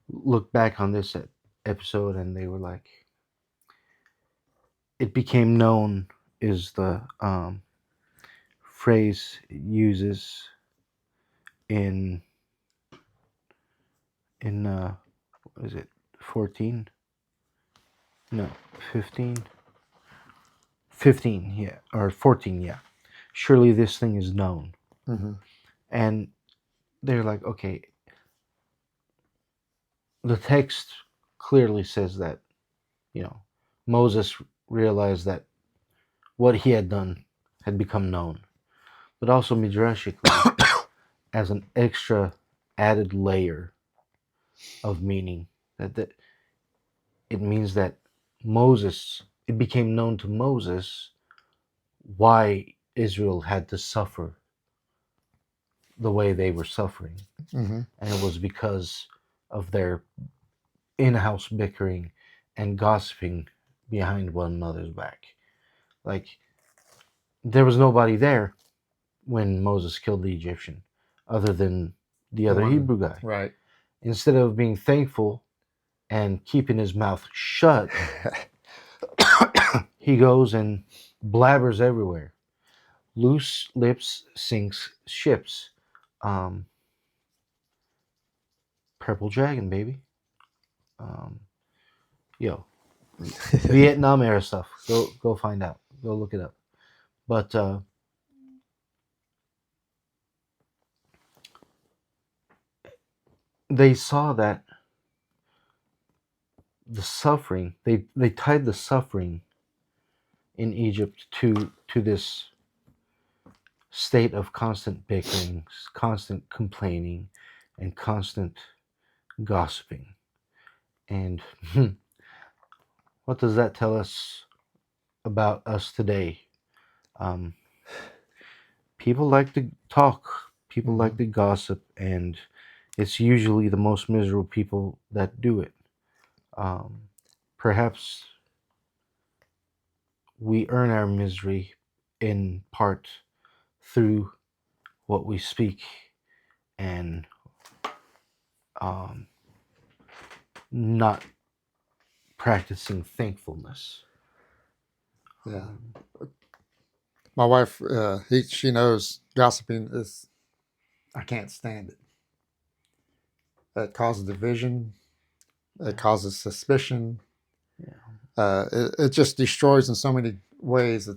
look back on this episode, and they were like, it became known is the phrase it uses in what is it, 14, no, 15, 15, yeah, or 14, yeah. Surely this thing is known. Mm-hmm. And they're like, okay, the text clearly says that, you know, Moses realized that what he had done had become known. But also midrashically, as an extra added layer of meaning, that it means that Moses, it became known to Moses why Israel had to suffer the way they were suffering. Mm-hmm. And it was because of their in-house bickering and gossiping behind one another's back. Like, there was nobody there when Moses killed the Egyptian other than the The other one, Hebrew guy. right? Instead of being thankful and keeping his mouth shut, he goes and blabbers everywhere. Loose lips sinks ships. Um, Purple Dragon, baby. Um, yo, Vietnam era stuff. Go find out. Go look it up. But they saw that the suffering. They tied the suffering in Egypt to this state of constant bickering, constant complaining, and constant gossiping. And what does that tell us about us today? Um, People like to talk, people Mm-hmm. like to gossip, and it's usually the most miserable people that do it. Um, Perhaps we earn our misery in part through what we speak and um, not practicing thankfulness. Yeah. Um, My wife, she knows gossiping is, I can't stand it. It causes division. It yeah, causes suspicion. yeah, It just destroys in so many ways.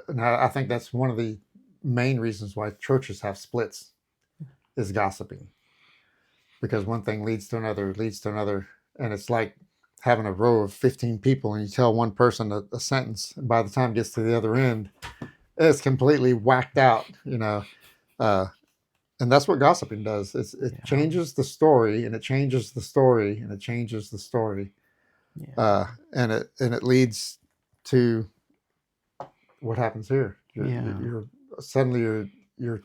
And I think that's one of the main reasons why churches have splits is gossiping, because one thing leads to another, and it's like having a row of 15 people and you tell one person a sentence, and by the time it gets to the other end, it's completely whacked out. Uh, and that's what gossiping does. It yeah, changes the story, and it changes the story, and it changes the story, yeah, and it leads to what happens here. yeah, You're suddenly you're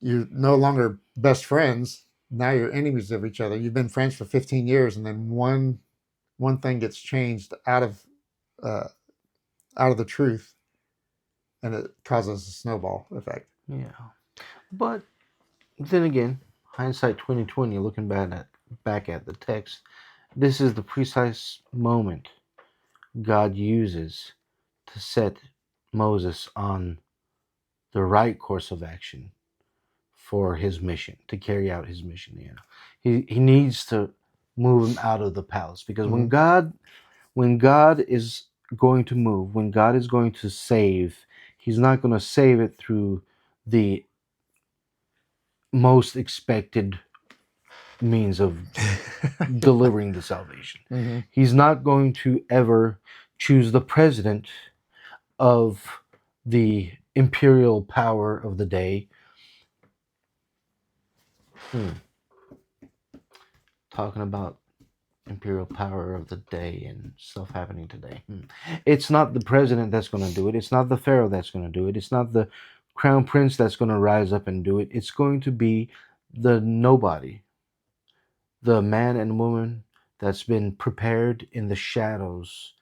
you're no longer best friends. Now you're enemies of each other. You've been friends for 15 years, and then one thing gets changed uh, out of the truth, and it causes a snowball effect. yeah. But then again, hindsight 2020, looking back at the text, this is the precise moment God uses to set Moses on the right course of action for his mission, to carry out his mission. He needs to move him out of the palace, because Mm-hmm. when God is going to move, when God is going to save, he's not going to save it through the most expected means of delivering the salvation. Mm-hmm. He's not going to ever choose the president of the imperial power of the day. Talking about imperial power of the day and stuff happening today. It's not the president that's going to do it. It's not the pharaoh that's going to do it. It's not the crown prince that's going to rise up and do it. It's going to be the nobody, the man and woman that's been prepared in the shadows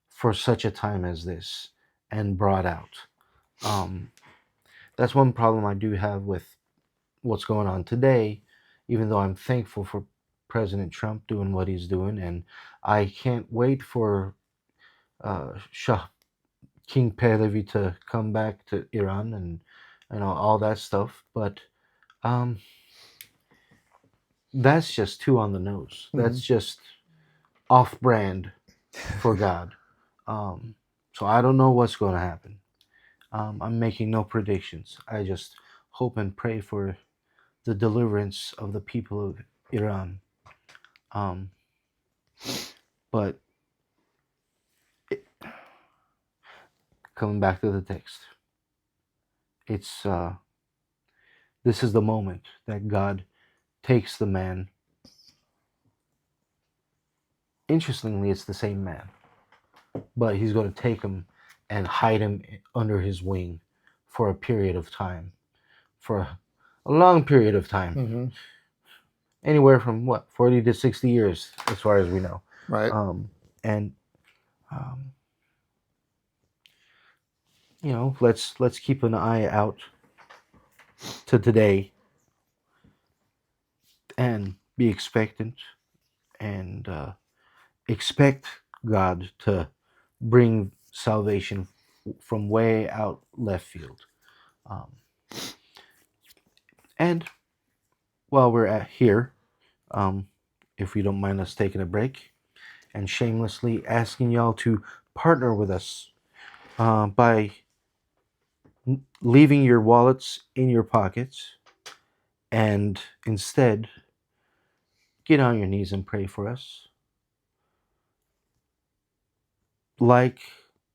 for such a time as this and brought out. Um, that's one problem I do have with what's going on today, even though I'm thankful for President Trump doing what he's doing, and I can't wait for Shah King Pahlavi to come back to Iran and all that stuff. But um, that's just too on the nose. That's just off-brand for God. So I don't know what's going to happen. I'm making no predictions. I just hope and pray for the deliverance of the people of Iran. Um, but coming back to the text, it's this is the moment that God takes the man. Interestingly, it's the same man, but he's going to take him and hide him under his wing for a period of time, for a long period of time. Mm-hmm. Anywhere from 40 to 60 years, as far as we know. Right. And let's keep an eye out to today and be expectant and expect God to bring salvation from way out left field. And while we're at here, if you don't mind us taking a break and shamelessly asking y'all to partner with us by leaving your wallets in your pockets and instead get on your knees and pray for us. Like,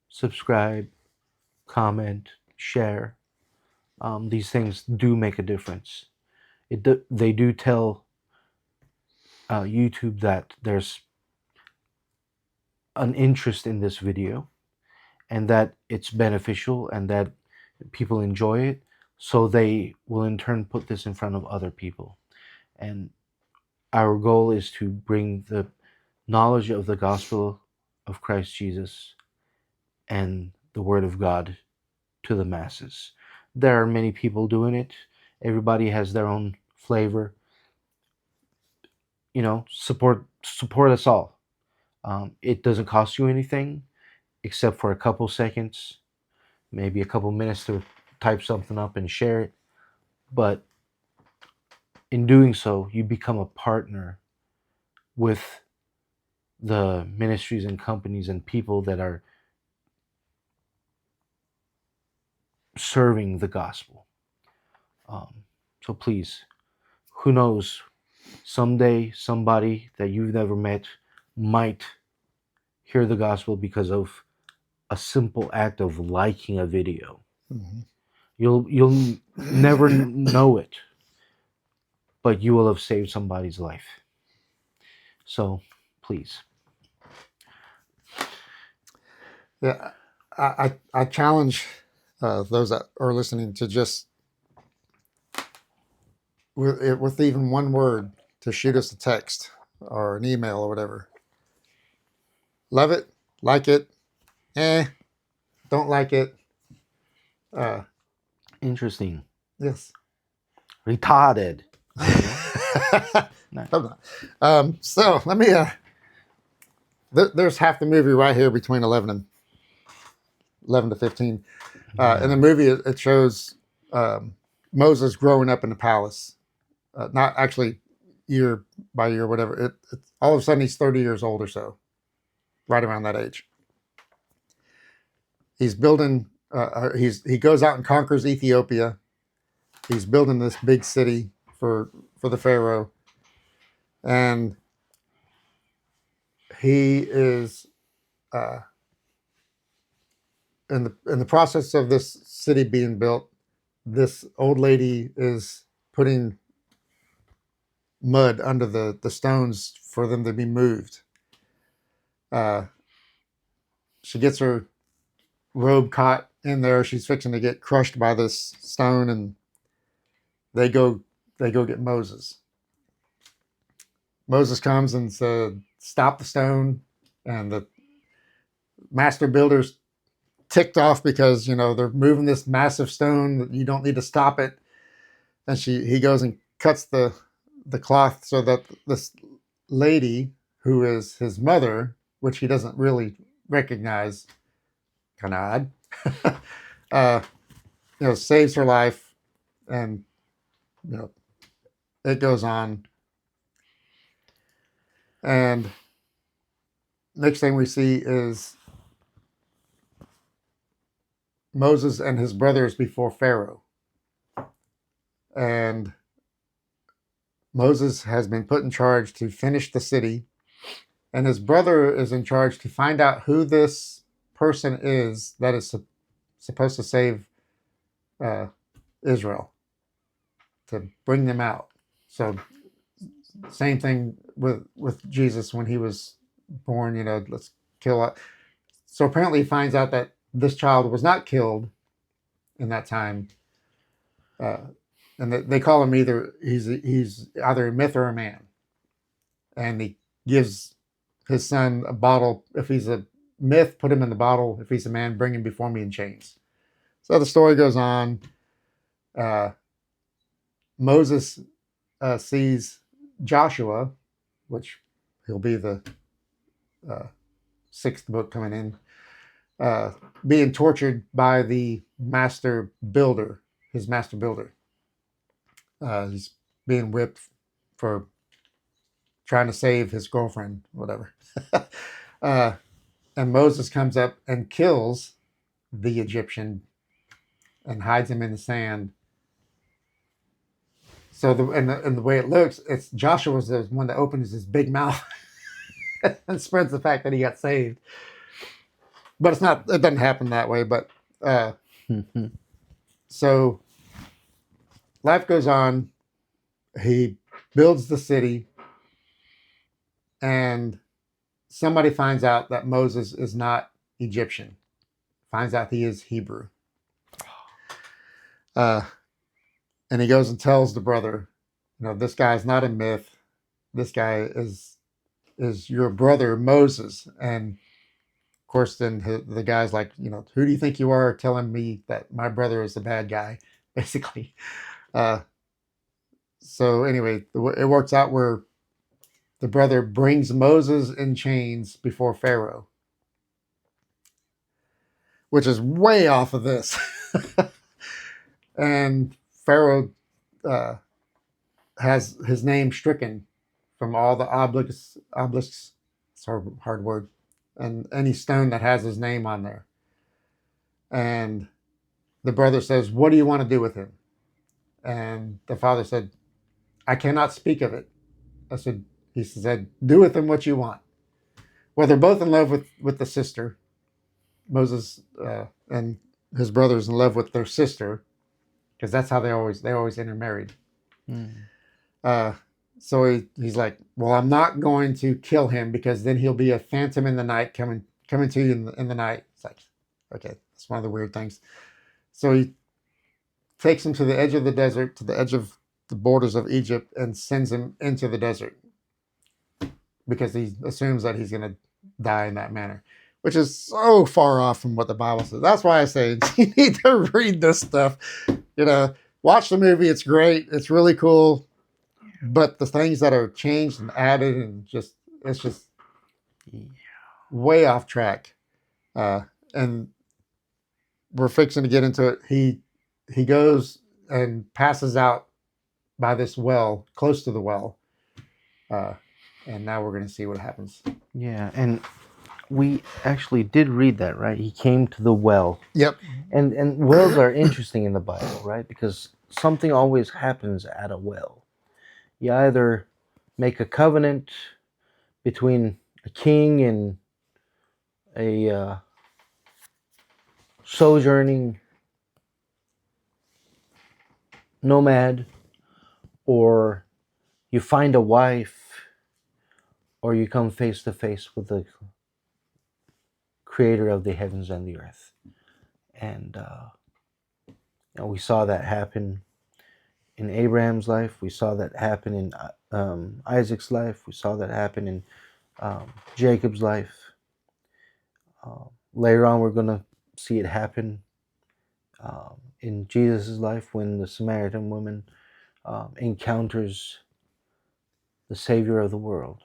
subscribe, comment, share. These things do make a difference. They do tell YouTube that there's an interest in this video and that it's beneficial and that people enjoy it, so they will in turn put this in front of other people. And our goal is to bring the knowledge of the gospel of Christ Jesus and the word of God to the masses. There are many people doing it. Everybody has their own flavor. Support us all. It doesn't cost you anything except for a couple seconds, maybe a couple minutes to type something up and share it. But in doing so, you become a partner with the ministries and companies and people that are serving the gospel. So please, who knows, someday somebody that you've never met might hear the gospel because of a simple act of liking a video. Mm-hmm. You'll never know it, but you will have saved somebody's life. So please. Yeah, I challenge those that are listening to just with even one word to shoot us a text or an email or whatever. Love it, like it, don't like it. Interesting. Yes. Retarded. No. So let me. There's half the movie right here between 11 to 15. In the movie, it shows Moses growing up in the palace. Not actually year by year, whatever. It all of a sudden he's 30 years old or so, right around that age. He's building. He goes out and conquers Ethiopia. He's building this big city for the Pharaoh, and he is in the process of this city being built. This old lady is putting mud under the stones for them to be moved. She gets her robe caught in there. She's fixing to get crushed by this stone, and they go get Moses. Moses comes and said, "Stop the stone," and the master builders ticked off because they're moving this massive stone that you don't need to stop it. And he goes and cuts the cloth so that this lady who is his mother, which he doesn't really recognize, kind of odd, uh, saves her life, and you know, it goes on. And next thing we see is Moses and his brothers before Pharaoh. And Moses has been put in charge to finish the city, and his brother is in charge to find out who this person is that is supposed to save uh, Israel, to bring them out. So same thing with Jesus when he was born. Let's kill. So apparently, he finds out that this child was not killed in that time, uh, and they call him either he's either a myth or a man, and he gives his son a bottle. If he's a myth, put him in the bottle. If he's a man, bring him before me in chains. So the story goes on. Uh, Moses sees Joshua, which he'll be the uh, sixth book coming in, uh, being tortured by the master builder, his master builder. He's being whipped for trying to save his girlfriend, whatever. uh, and Moses comes up and kills the Egyptian and hides him in the sand. So the way it looks, it's Joshua's the one that opens his big mouth and spreads the fact that he got saved. But it's not. It doesn't happen that way. But so life goes on. He builds the city, and somebody finds out that Moses is not Egyptian. Finds out he is Hebrew. And he goes and tells the brother, this guy's not a myth. This guy is your brother Moses. And of course, then the guy's like, who do you think you are telling me that my brother is the bad guy, basically. So anyway, it works out where the brother brings Moses in chains before Pharaoh, which is way off of this. And Pharaoh has his name stricken from all the obelisks, it's a hard word, and any stone that has his name on there. And the brother says, what do you want to do with him? And the father said, I cannot speak of it. He said, do with him what you want. Well, they're both in love with the sister. Moses and his brother's in love with their sister, because that's how they always intermarried. So he's like, well, I'm not going to kill him, because then he'll be a phantom in the night coming to you in the night. It's like, okay, that's one of the weird things. So he takes him to the edge of the desert, to the edge of the borders of Egypt, and sends him into the desert, because he assumes that he's going to die in that manner, which is so far off from what the Bible says. That's why I say you need to read this stuff. Watch the movie. It's great. It's really cool. But the things that are changed and added, and it's just way off track. And we're fixing to get into it. He goes and passes out by this well, close to the well. And now we're going to see what happens. Yeah, and we actually did read that, right? He came to the well. Yep. And wells are interesting in the Bible, right? Because something always happens at a well. You either make a covenant between a king and a sojourning nomad, or you find a wife, or you come face to face with the creator of the heavens and the earth. And we saw that happen in Abraham's life. We saw that happen in Isaac's life. We saw that happen in Jacob's life. Later on, we're going to see it happen in Jesus' life, when the Samaritan woman encounters the Savior of the world.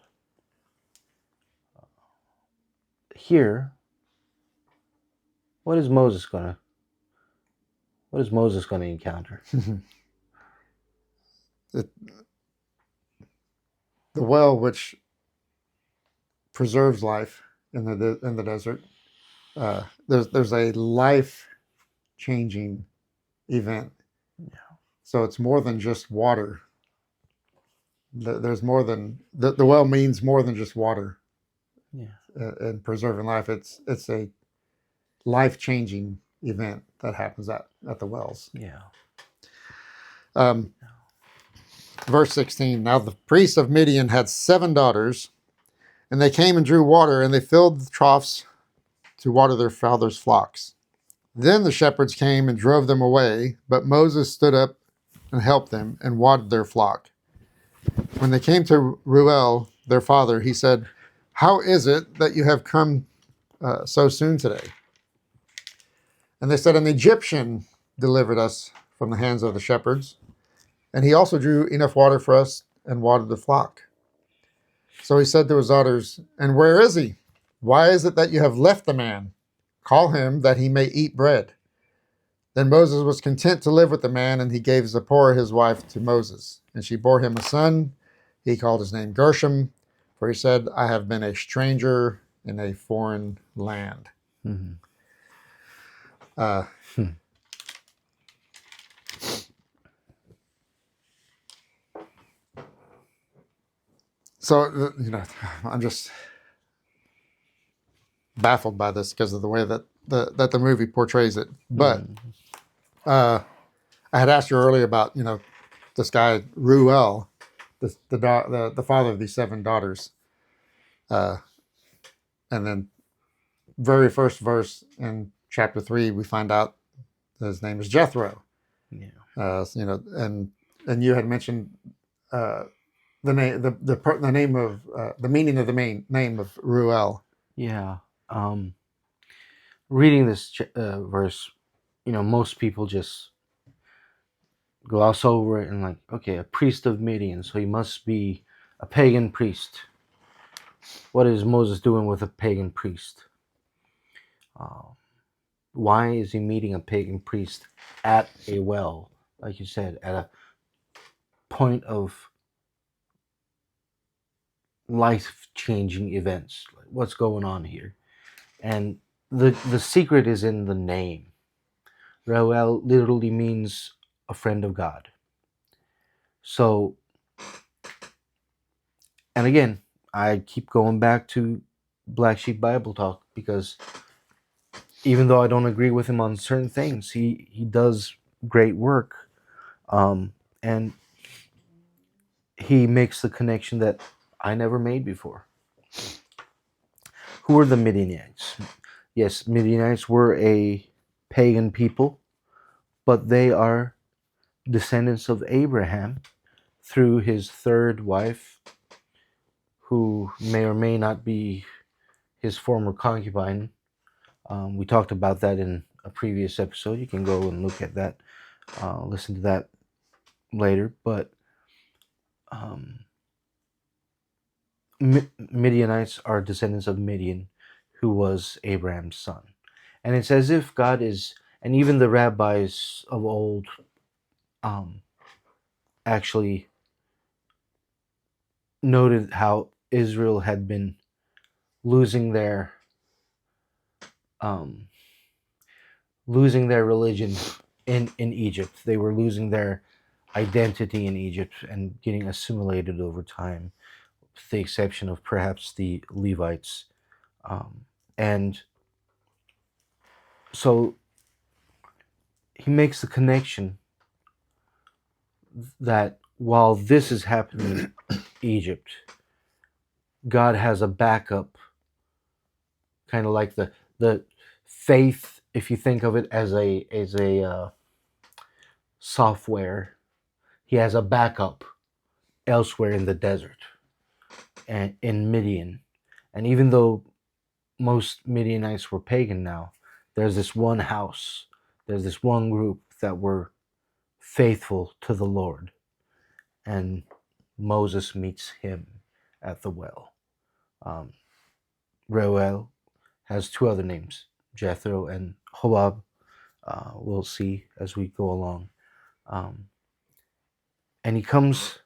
here, what is Moses gonna encounter? the, the well which preserves life in the desert. There's a life changing event. So it's more than just water. There's more than the well means more than just water. Yeah. And preserving life. It's a life changing event that happens at the wells. Yeah. Um, verse 16. Now the priest of Midian had 7 daughters, and they came and drew water, and they filled the troughs to water their father's flocks. Then the shepherds came and drove them away, but Moses stood up and helped them and watered their flock. When they came to Reuel, their father, he said, "How is it that you have come so soon today?" And they said, "An Egyptian delivered us from the hands of the shepherds, and he also drew enough water for us and watered the flock." So he said to his daughters, "And where is he? Why is it that you have left the man? Call him that he may eat bread." Then Moses was content to live with the man, and he gave Zipporah his wife to Moses. And she bore him a son. He called his name Gershom, for he said, "I have been a stranger in a foreign land." Mm-hmm. Uh, so, I'm just baffled by this because of the way that the movie portrays it. But I had asked you earlier about this guy Ruel, the father of these 7 daughters, and then very first verse in chapter 3 we find out that his name is Jethro. Yeah. And you had mentioned the name the name of the meaning of the main name of Ruel. Yeah. Reading this verse, most people just gloss over it and like, okay, a priest of Midian, so he must be a pagan priest. What is Moses doing with a pagan priest? Why is he meeting a pagan priest at a well, like you said, at a point of life-changing events? Like, what's going on here? And the secret is in the name. Reuel literally means a friend of God. So, and again, I keep going back to Black Sheep Bible Talk because even though I don't agree with him on certain things, he does great work, and he makes the connection that I never made before. Who are the Midianites? Yes, Midianites were a pagan people, but they are descendants of Abraham through his third wife, who may or may not be his former concubine. We talked about that in a previous episode. You can go and look at that, listen to that later. But Midianites are descendants of Midian, who was Abraham's son. And it's as if God is, and even the rabbis of old actually noted how Israel had been losing their um, religion in Egypt. They were losing their identity in Egypt and getting assimilated over time, with the exception of perhaps the Levites. And so he makes the connection that while this is happening in Egypt, God has a backup, kind of like the faith, if you think of it as a software. He has a backup elsewhere in the desert and in Midian. And even though most Midianites were pagan now, there's this one house, there's this one group that were faithful to the Lord. And Moses meets him at the well. Reuel has two other names, Jethro and Hobab. We'll see as we go along. Um, and he comes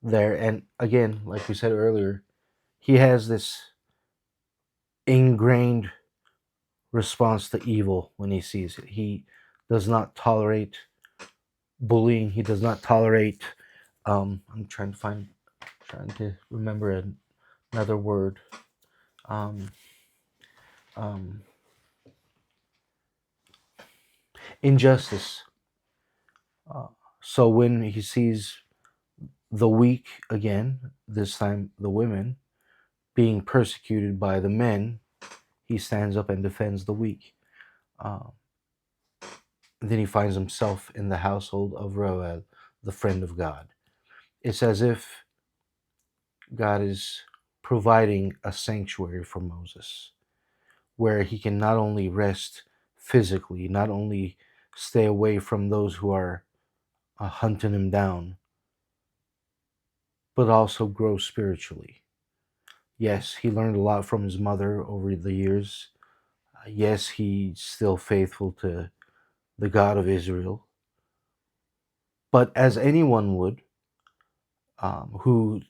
there, and again, like we said earlier, he has this ingrained response to evil when he sees it. He does not tolerate bullying. He does not tolerate. I'm trying to remember another word. Um, um, Injustice. Uh, so when he sees the weak again, this time the women, being persecuted by the men, he stands up and defends the weak. Uh, then he finds himself in the household of Roel, the friend of God. It's as if God is providing a sanctuary for Moses where he can not only rest physically, not only stay away from those who are hunting him down, but also grow spiritually. Yes, he learned a lot from his mother over the years. Yes, he's still faithful to the God of Israel. But as anyone would, who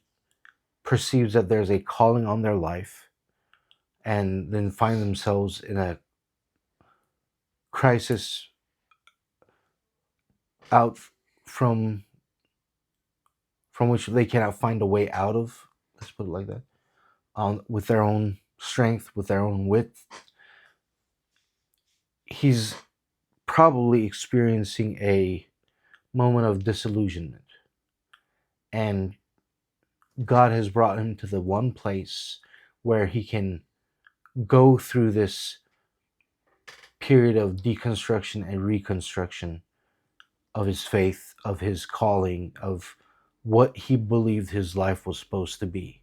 perceives that there's a calling on their life and then find themselves in a crisis out from which they cannot find a way out of, let's put it like that, with their own strength, with their own wit, he's probably experiencing a moment of disillusionment. And God has brought him to the one place where he can go through this period of deconstruction and reconstruction of his faith, of his calling, of what he believed his life was supposed to be.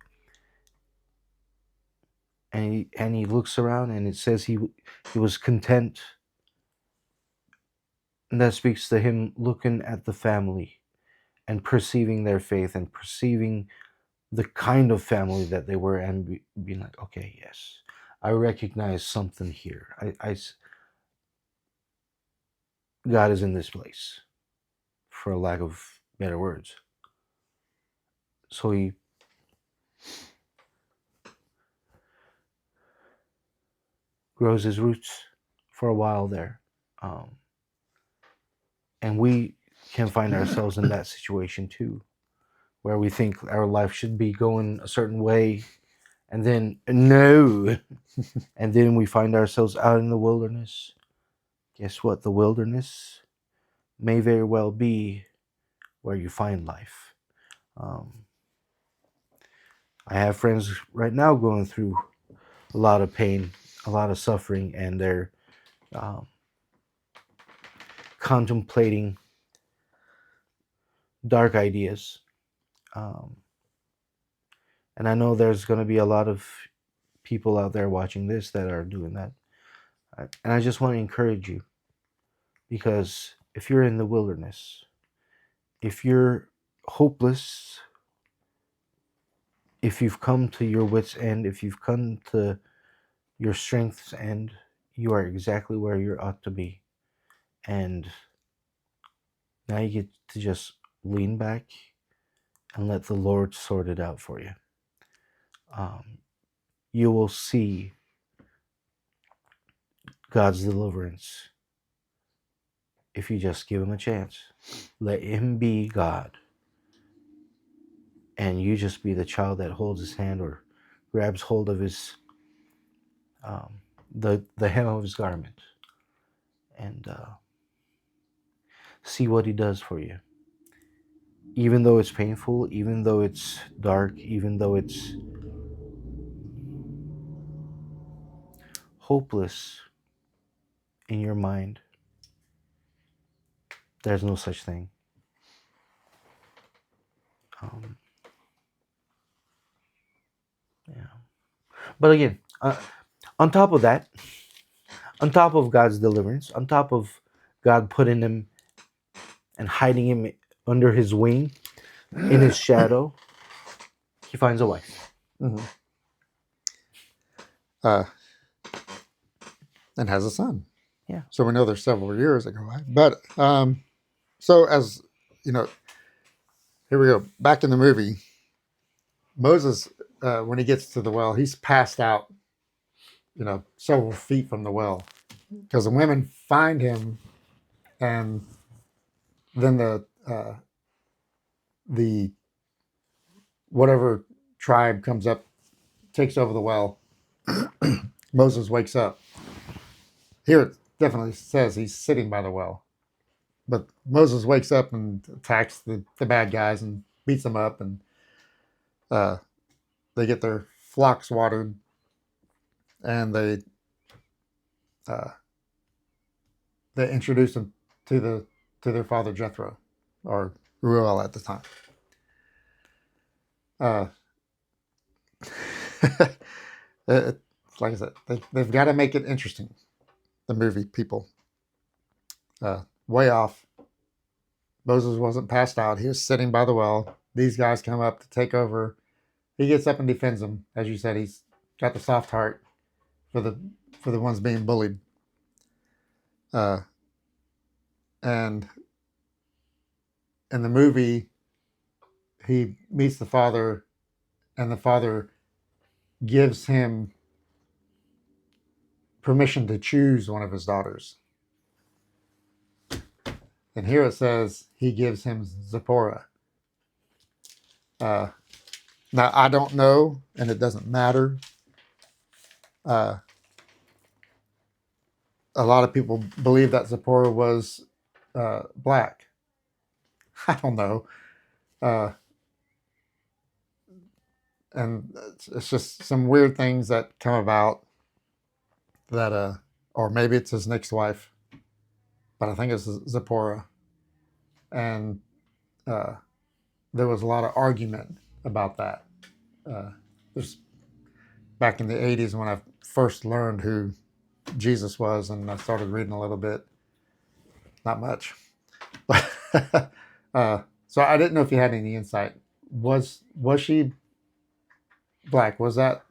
And he looks around and it says he was content. And that speaks to him looking at the family and perceiving their faith and perceiving the kind of family that they were and being like, okay, yes, I recognize something here. God is in this place, for a lack of better words. So he grows his roots for a while there. Um, and we can find ourselves in that situation too, where we think our life should be going a certain way, and then no, and then we find ourselves out in the wilderness. Guess what? The wilderness may very well be where you find life. Um, I have friends right now going through a lot of pain, a lot of suffering, and they're um, contemplating dark ideas. Um, and I know there's going to be a lot of people out there watching this that are doing that. And I just want to encourage you, because if you're in the wilderness, if you're hopeless, if you've come to your wits' end, if you've come to your strength's end, you are exactly where you ought to be. And now you get to just lean back and let the Lord sort it out for you. You will see God's deliverance if you just give him a chance. Let him be God. And you just be the child that holds his hand or grabs hold of his the hem of his garment and see what he does for you. Even though it's painful, even though it's dark, even though it's hopeless in your mind, there's no such thing. Yeah. But again, on top of that, on top of God's deliverance, on top of God putting him and hiding him under his wing, in his shadow, he finds a wife. Mm-hmm. and has a son. Yeah. So we know there's several years that go by. But so as you know, here we go. Back in the movie, Moses, when he gets to the well, he's passed out, several feet from the well, because the women find him, and then the whatever tribe comes up, takes over the well. Moses wakes up. Here it definitely says he's sitting by the well, but Moses wakes up and attacks the bad guys and beats them up, and uh, they get their flocks watered, and uh, they introduce him to their father Jethro, or Ruel at the time. Uh, like I said, they've got to make it interesting. The movie people, way off. Moses wasn't passed out; he was sitting by the well. These guys come up to take over. He gets up and defends them. As you said, he's got the soft heart for the ones being bullied. And in the movie, he meets the father, and the father gives him permission to choose one of his daughters. And here it says he gives him Zipporah. Now, I don't know, and it doesn't matter. A lot of people believe that Zipporah was black. I don't know. And it's just some weird things that come about that, or maybe it's his next wife, but I think it's Zipporah. And there was a lot of argument about that. There's back in the 80s when I first learned who Jesus was, and I started reading a little bit. Not much. So I didn't know if you had any insight. Was she black? Was that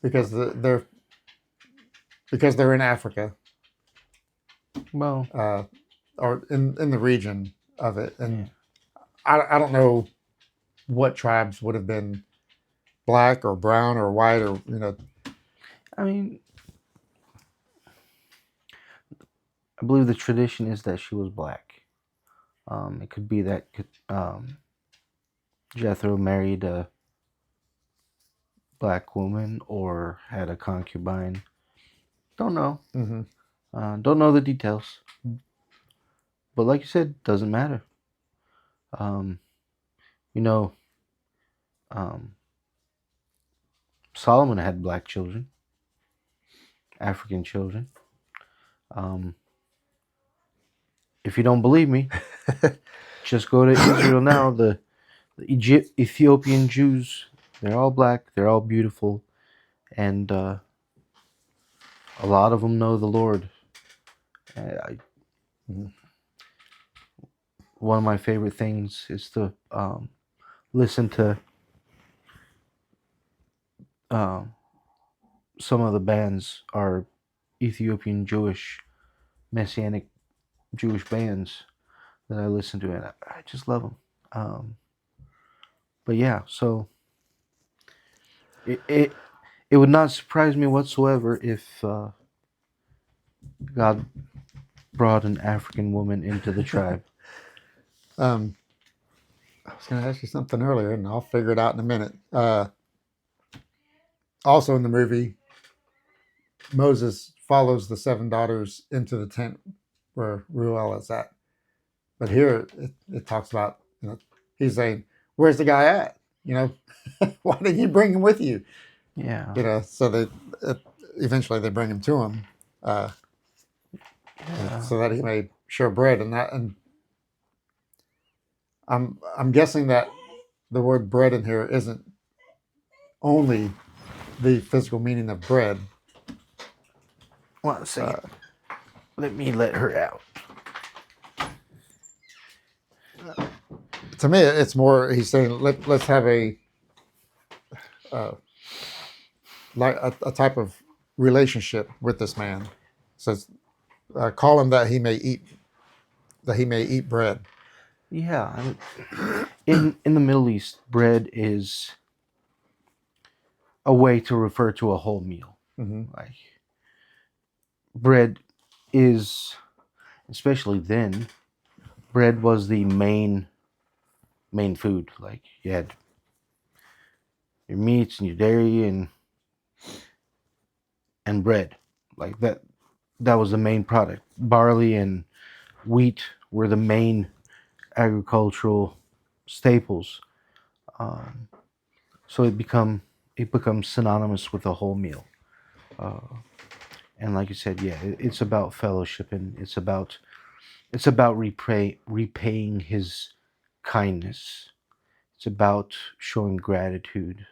because they're in Africa? Well, or in the region of it, and I don't know what tribes would have been black or brown or white, or I mean, I believe the tradition is that she was black. It could be that Jethro married a black woman or had a concubine. Don't know. Mm-hmm. Don't know the details. But like you said, doesn't matter. You know, Solomon had black children, African children. If you don't believe me, just go to Israel now. The Ethiopian Jews, they're all black, they're all beautiful, and a lot of them know the Lord. One of my favorite things is to listen to some of the bands are Ethiopian Jewish, Messianic Jewish bands that I listen to, and I just love them. But yeah, so it would not surprise me whatsoever if God brought an African woman into the tribe. I was going to ask you something earlier, and I'll figure it out in a minute. Also in the movie, Moses follows the 7 daughters into the tent where Ruel is at. But here it talks about, he's saying, "Where's the guy at? Why didn't you bring him with you?" Yeah. So they eventually they bring him to him, so that he may share bread, and I'm guessing that the word bread in here isn't only the physical meaning of bread. 1 second. Let me let her out. To me, it's more. He's saying, let's have a type of relationship with this man. It says, "Call him that he may eat bread." Yeah, I mean, in the Middle East, bread is a way to refer to a whole meal. Mm-hmm. Like bread is, especially then, bread was the main food. Like you had your meats and your dairy and bread. Like that was the main product. Barley and wheat were the main agricultural staples. Um, so it becomes synonymous with a whole meal. Uh, and like you said, yeah, it's about fellowship, and it's about repaying his kindness. It's about showing gratitude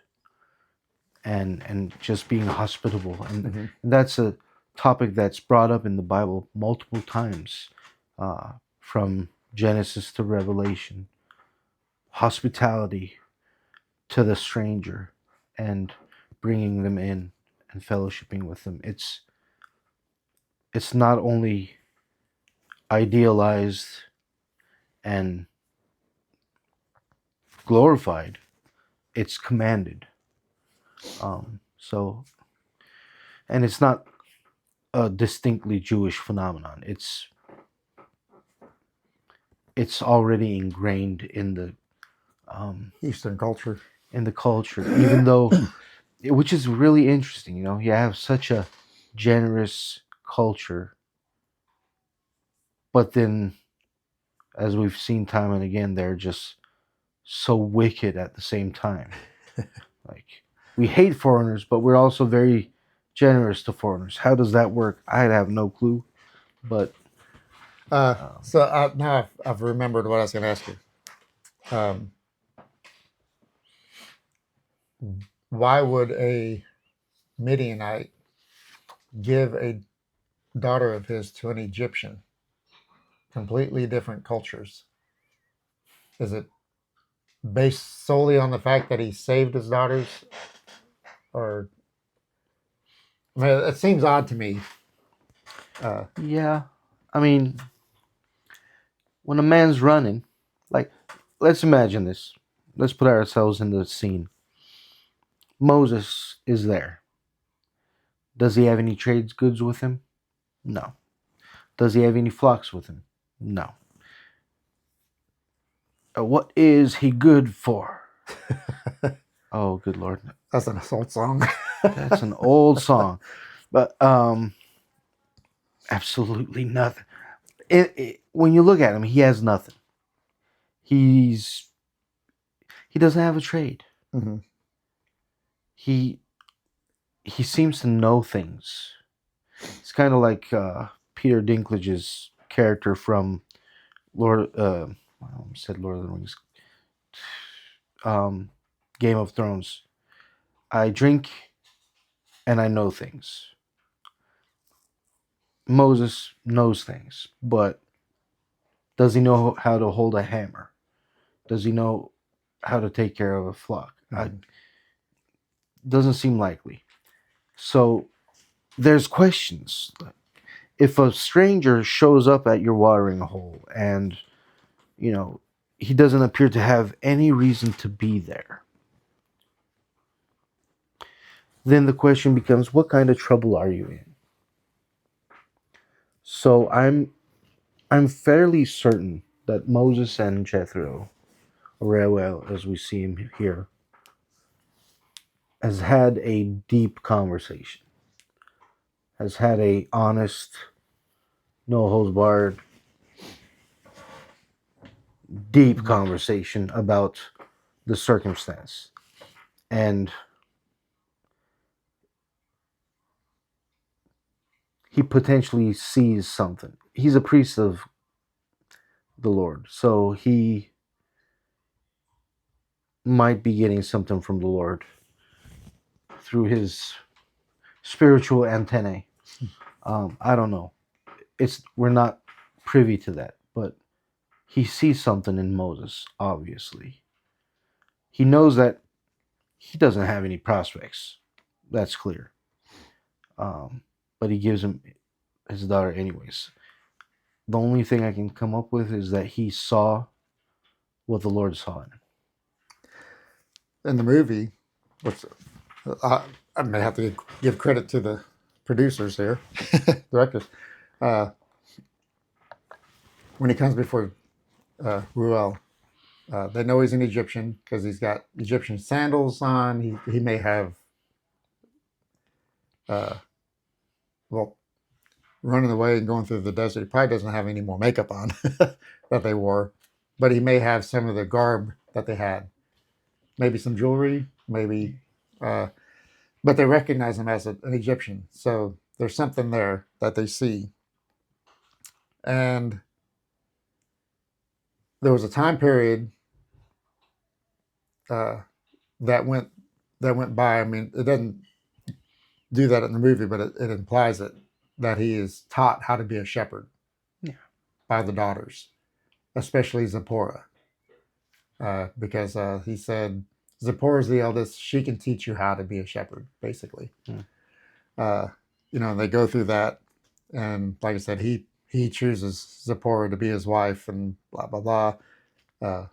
and just being hospitable, and Mm-hmm. that's a topic that's brought up in the Bible multiple times, from Genesis to Revelation. Hospitality to the stranger, and bringing them in and fellowshipping with them. It's not only idealized and glorified, it's commanded. So, and it's not a distinctly Jewish phenomenon. It's already ingrained um, Eastern culture. in the culture, even though, which is really interesting. You have such a generous culture, but then, as we've seen time and again, they're just so wicked at the same time. Like, we hate foreigners, but we're also very generous to foreigners. How does that work? I have no clue. But um, So now I've remembered what I was going to ask you. Um, why would a Midianite give a daughter of his to an Egyptian? Completely different cultures. Is it based solely on the fact that he saved his daughters, or I mean, it seems odd to me. yeah, I mean, when a man's running, like, let's imagine this. Let's put ourselves in the scene. Moses is there. Does he have any trades goods with him? No. Does he have any flocks with him? No. What is he good for? Oh, good Lord. That's an assault song. That's an old song. But absolutely nothing. When you look at him, he has nothing. He doesn't have a trade. Mm-hmm. He he seems to know things. It's kind of like Peter Dinklage's character from Lord. I almost said Lord of the Rings. Um, Game of Thrones. I drink and I know things. Moses knows things, but does he know how to hold a hammer? Does he know how to take care of a flock? Mm-hmm. Doesn't seem likely. So there's questions. If a stranger shows up at your watering hole and, you know, he doesn't appear to have any reason to be there, then the question becomes, what kind of trouble are you in? So I'm fairly certain that Moses and Jethro, or Reuel as we see him here, has had a deep conversation, has had a honest, no holds barred, deep conversation about the circumstance. And he potentially sees something. He's a priest of the Lord, so he might be getting something from the Lord through his spiritual antennae. I don't know. We're not privy to that, but he sees something in Moses. Obviously, he knows that he doesn't have any prospects. That's clear. but he gives him his daughter anyways. The only thing I can come up with is that he saw what the Lord saw in him. In the movie, which I may have to give credit to the producers here, directors. Uh, when he comes before Ruel, they know he's an Egyptian because he's got Egyptian sandals on. He may have, well, running away and going through the desert. He probably doesn't have any more makeup on that they wore, but he may have some of the garb that they had. Maybe some jewelry, maybe, but they recognize him as an Egyptian. So there's something there that they see. And there was a time period that went by. I mean, it doesn't do that in the movie, but it implies it that he is taught how to be a shepherd by the daughters, especially Zipporah, because he said Zipporah's the eldest; she can teach you how to be a shepherd, basically. And they go through that, and like I said, he chooses Zipporah to be his wife, and blah blah blah.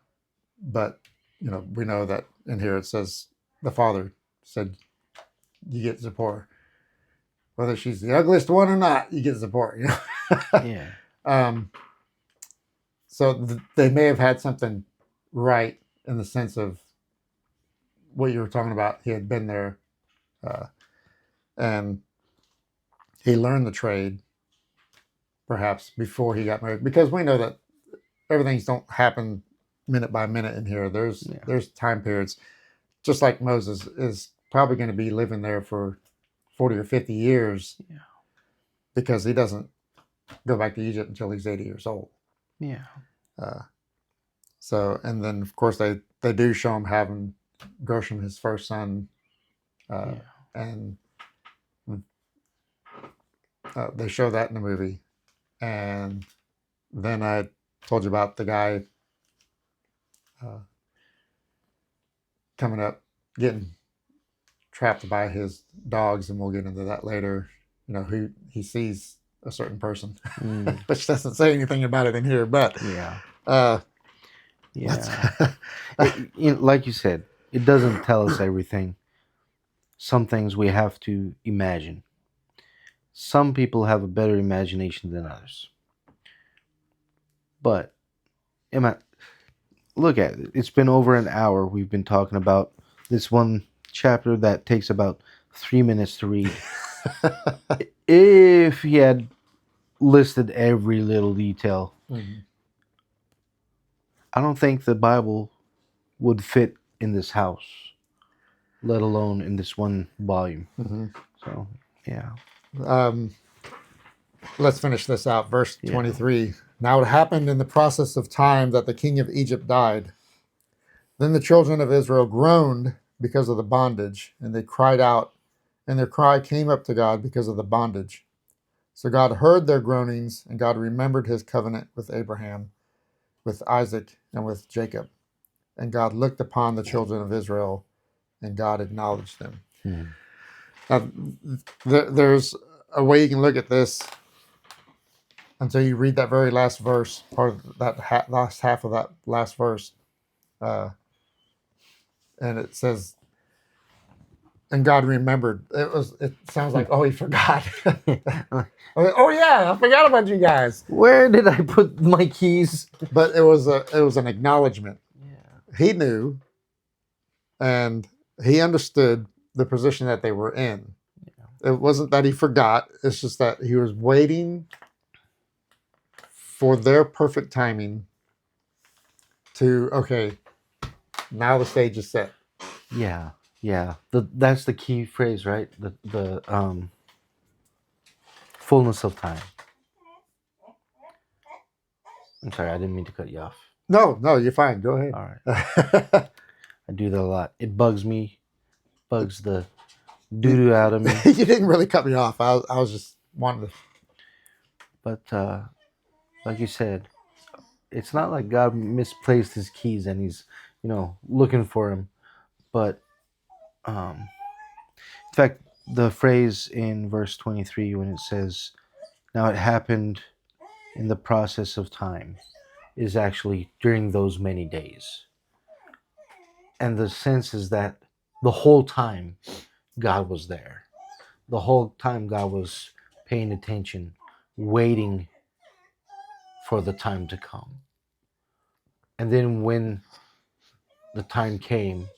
But we know that in here it says the father said, "You get Zipporah, whether she's the ugliest one or not. You get Zipporah." Yeah. So they may have had something right in the sense of what you were talking about. He had been there, and he learned the trade, perhaps before he got married, because we know that everything's don't happen minute by minute in here. There's time periods, just like Moses is probably going to be living there for 40 or 50 years, because he doesn't go back to Egypt until he's 80 years old. Yeah. So, and then of course they do show him having Gershom, his first son, and they show that in the movie. And then I told you about the guy coming up, getting trapped by his dogs, and we'll get into that later. Who he sees a certain person, which doesn't say anything about it in here, but like you said, it doesn't tell us everything. Some things we have to imagine. Some people have a better imagination than others. But look at it. It's been over an hour. We've been talking about this one chapter that takes about 3 minutes to read. If he had listed every little detail, I don't think the Bible would fit in this house, let alone in this one volume. So, yeah. Let's finish this out. Verse 23. Now it happened in the process of time that the king of Egypt died. Then the children of Israel groaned because of the bondage, and they cried out, and their cry came up to God because of the bondage. So God heard their groanings, and God remembered his covenant with Abraham, with Isaac, and with Jacob. And God looked upon the children of Israel, and God acknowledged them. Now, there's a way you can look at this until you read that very last verse, part of that last half of that last verse. And it says, and God remembered. It sounds like, oh, he forgot. Oh yeah, I forgot about you guys. Where did I put my keys? But it was an acknowledgement. He knew, and he understood the position that they were in. It wasn't that he forgot. It's just that he was waiting for their perfect timing to, okay, now the stage is set. Yeah. That's the key phrase, right? The fullness of time. I'm sorry, I didn't mean to cut you off. No, you're fine. Go ahead. All right. I do that a lot. It bugs me. Bugs the doo-doo out of me. You didn't really cut me off. I was just wanting to. But like you said, it's not like God misplaced his keys and he's, looking for him. But in fact, the phrase in verse 23 when it says, "Now it happened in the process of time," is actually during those many days. And the sense is that the whole time God was there. The whole time God was paying attention, waiting for the time to come. And then when the time came,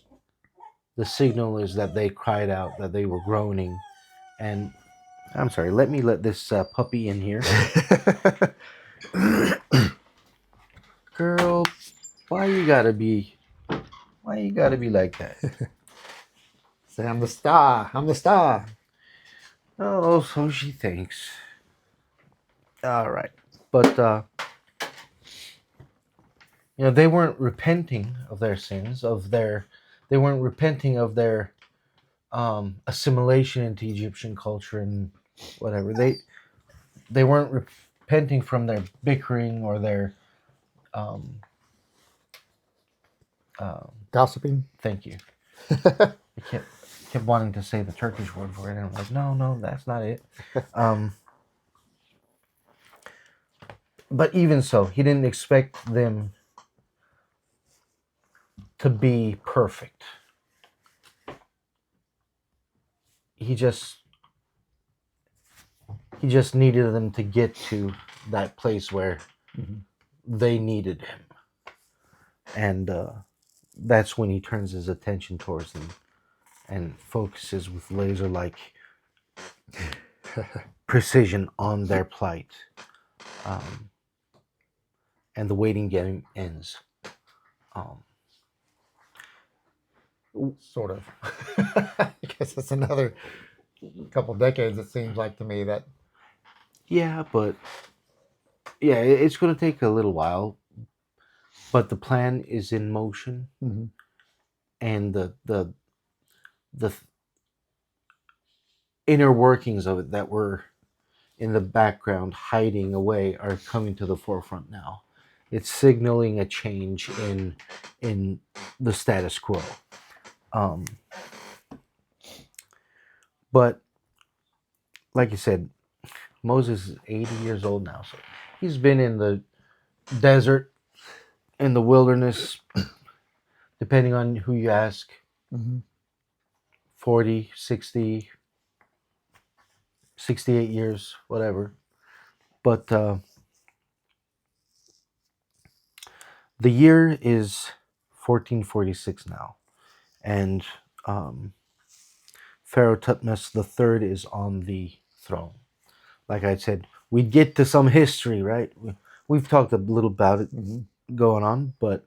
the signal is that they cried out, that they were groaning. And I'm sorry, let this puppy in here. Girl, why you gotta be like that? Say, I'm the star. I'm the star. Oh, so she thinks. All right. But they weren't repenting of their sins, they weren't repenting of their assimilation into Egyptian culture and whatever. They weren't repenting from their bickering or their um, Gossiping. thank you. I kept wanting to say the Turkish word for it, and I'm like, no, that's not it. But even so, he didn't expect them to be perfect. He just needed them to get to that place where they needed him, and that's when he turns his attention towards them and focuses with laser-like precision on their plight, and the waiting game ends. Sort of. I guess it's another couple decades, it seems like to me, that Yeah, but it's going to take a little while, but the plan is in motion, and the inner workings of it that were in the background hiding away are coming to the forefront now. It's signaling a change in the status quo. But like you said, Moses is 80 years old now, so he's been in the desert, in the wilderness, depending on who you ask, 40, 60, 68 years, whatever. But the year is 1446 now, and Pharaoh Tutmos III is on the throne. Like I said, we get to some history, right? We've talked a little about it going on, but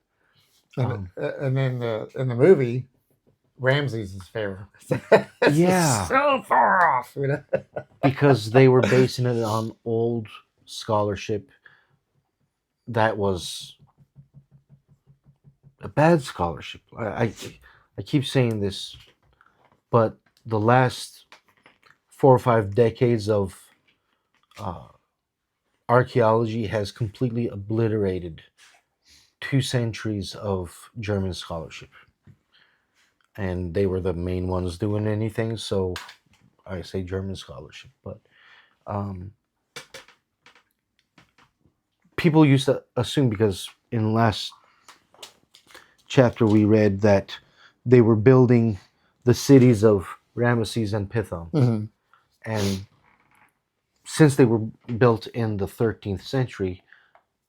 and then in the movie, Ramses is Pharaoh. yeah, So far off, because they were basing it on old scholarship that was a bad scholarship. I keep saying this, but the last 4 or 5 decades of archaeology has completely obliterated 2 centuries of German scholarship, and they were the main ones doing anything. So I say German scholarship, but people used to assume, because in the last chapter we read that they were building the cities of Ramesses and Pithom, and since they were built in the 13th century,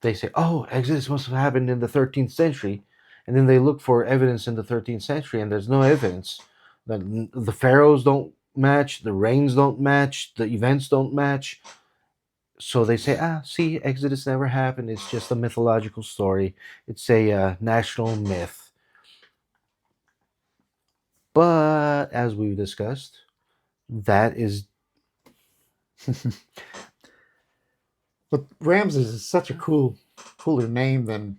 they say, oh, Exodus must have happened in the 13th century. And then they look for evidence in the 13th century, and there's no evidence. The pharaohs don't match, the rains don't match, the events don't match. So they say, see, Exodus never happened. It's just a mythological story. It's a national myth. But as we've discussed, that is... But Ramses is such a cooler name than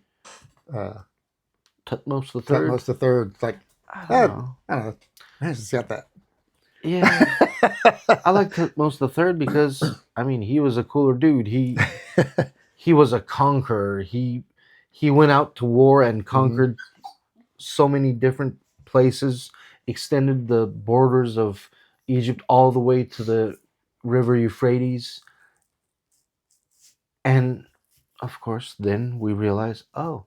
Tutmos the Third. Tutmos the Third. Like, I don't know. Ramses got that. Yeah, I like Tutmos the Third because he was a cooler dude. He was a conqueror. He went out to war and conquered so many different places, extended the borders of Egypt all the way to the river Euphrates. And of course, then we realize, oh,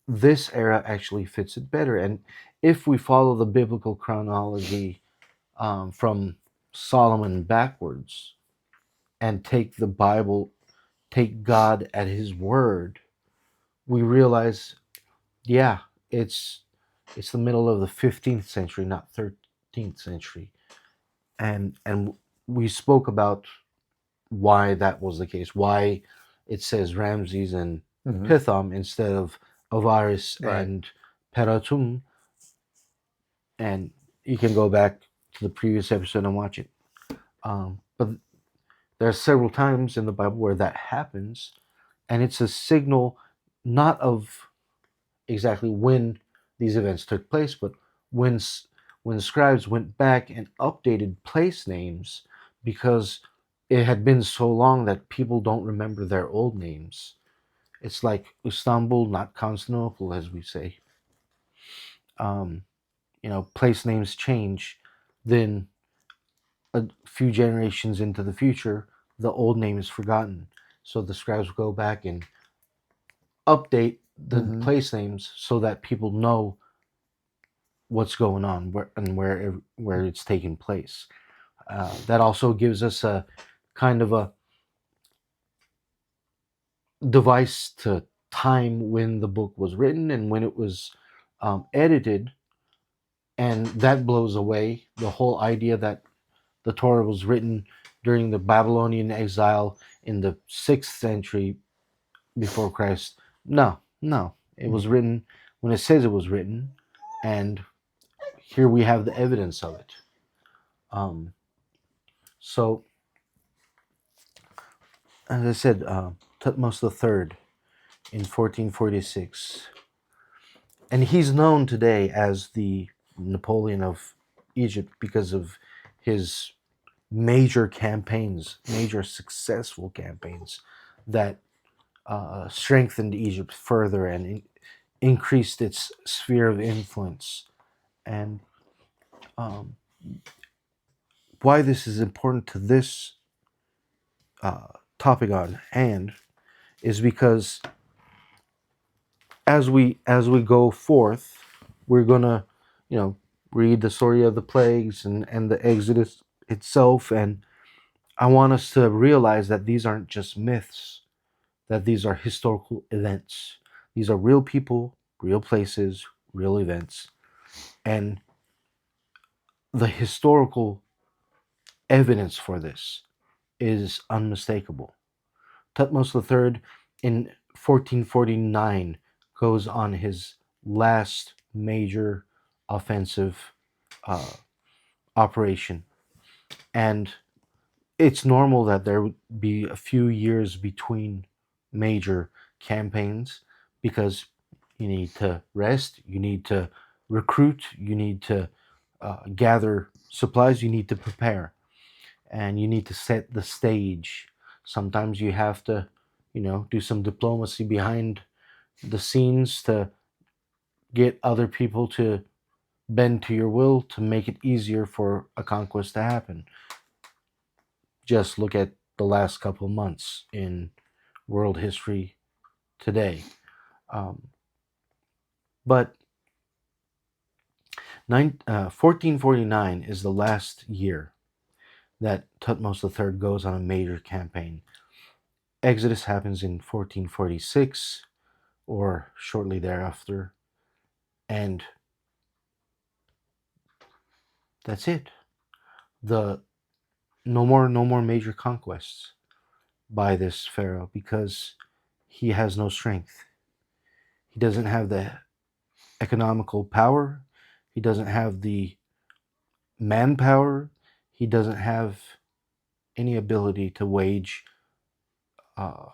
this era actually fits it better. And if we follow the biblical chronology from Solomon backwards and take the Bible, take God at His word, we realize, yeah, it's the middle of the 15th century, not 13th century, and we spoke about why that was the case, why it says Ramses and Hmm. Pithom instead of Avaris Right. and Peratum, and you can go back to the previous episode and watch it. But there are several times in the Bible where that happens, and it's a signal not of exactly when these events took place, but when when scribes went back and updated place names because it had been so long that people don't remember their old names. It's like Istanbul, not Constantinople, as we say. Um, place names change. Then a few generations into the future, the old name is forgotten. So the scribes go back and update the Hmm. place names so that people know what's going on where it's taking place. That also gives us a kind of a device to time when the book was written and when it was edited, and that blows away the whole idea that the Torah was written during the Babylonian exile in the 6th century before Christ. No, no. It was written when it says it was written, and here we have the evidence of it. Um, so, as I said, Thutmose III in 1446, and he's known today as the Napoleon of Egypt because of his major campaigns, major successful campaigns that strengthened Egypt further and increased its sphere of influence. And um, why this is important to this uh, topic on hand is because as we go forth, we're gonna, you know, read the story of the plagues and the Exodus itself, and I want us to realize that these aren't just myths, that these are historical events. These are real people, real places, real events, and the historical evidence for this is unmistakable. Thutmose III in 1449 goes on his last major offensive uh, operation. And it's normal that there would be a few years between major campaigns because you need to rest, you need to recruit, you need to gather supplies, you need to prepare, and you need to set the stage. Sometimes you have to, do some diplomacy behind the scenes to get other people to bend to your will to make it easier for a conquest to happen. Just look at the last couple months in world history today. Um, but 1449 is the last year that Thutmose III goes on a major campaign. Exodus happens in 1446 or shortly thereafter, and that's it. The no more major conquests by this pharaoh because he has no strength. He doesn't have the economical power. He doesn't have the manpower. He doesn't have any ability to wage uh,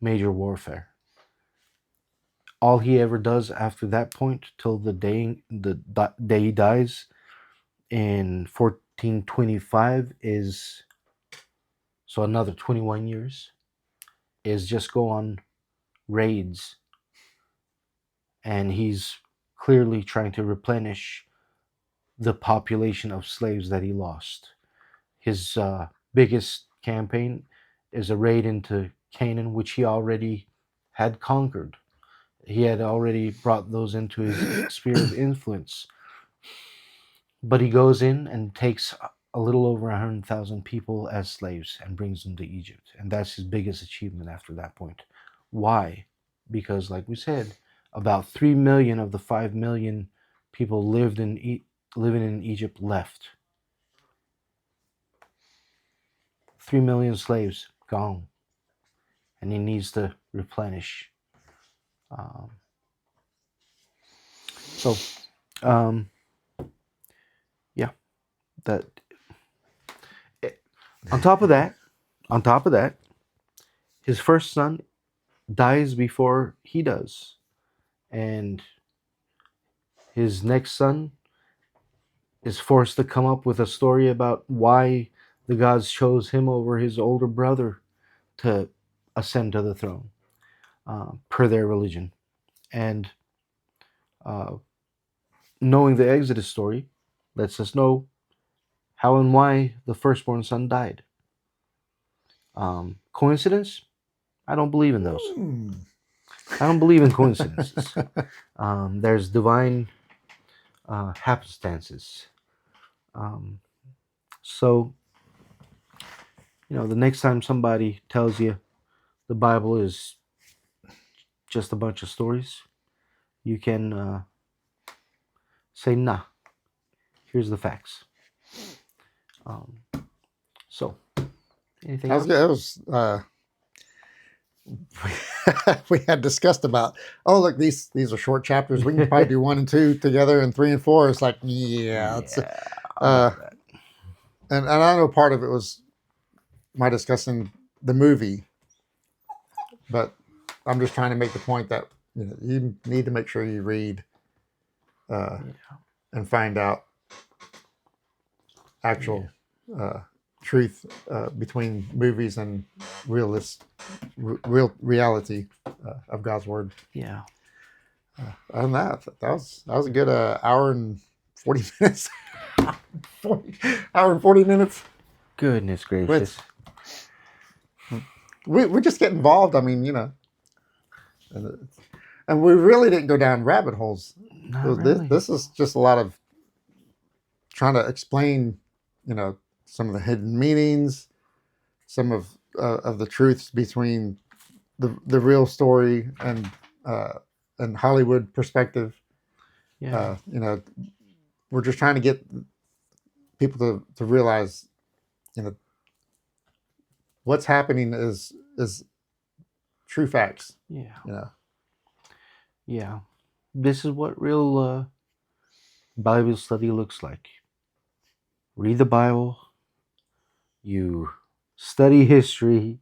major warfare. All he ever does after that point, till the day he dies in 1425, is so another 21 years, is just go on raids, and he's clearly trying to replenish the population of slaves that he lost. His biggest campaign is a raid into Canaan, which he already had conquered. He had already brought those into his sphere of influence. But he goes in and takes a little over 100,000 people as slaves and brings them to Egypt. And that's his biggest achievement after that point. Why? Because, like we said, about 3 million of the 5 million people living in Egypt left. 3 million slaves gone. And he needs to replenish. Um, so, um, yeah, that. On top of that, on top of that, his first son dies before he does, and his next son is forced to come up with a story about why the gods chose him over his older brother to ascend to the throne, per their religion. And uh, knowing the Exodus story lets us know how and why the firstborn son died. Coincidence? I don't believe in those. I don't believe in coincidences. There's divine happenstances. Um, so, the next time somebody tells you the Bible is just a bunch of stories, you can say, nah, here's the facts. Um, so, anything That was else? good. We had discussed about, oh, look, these are short chapters. We can probably do 1 and 2 together, and 3 and 4. It's like, yeah. And I know part of it was my discussing the movie, but I'm just trying to make the point that you need to make sure you read and find out actual truth between movies and real reality of God's word. Yeah. Other than that was a good hour and 40 minutes. 40 minutes. Goodness gracious. We just get involved. I mean, and we really didn't go down rabbit holes. Really. This is just a lot of trying to explain, some of the hidden meanings, some of the truths between the real story and Hollywood perspective. Yeah. We're just trying to get people to realize, what's happening is true facts. Yeah. Yeah. This is what real Bible study looks like. Read the Bible. You study history.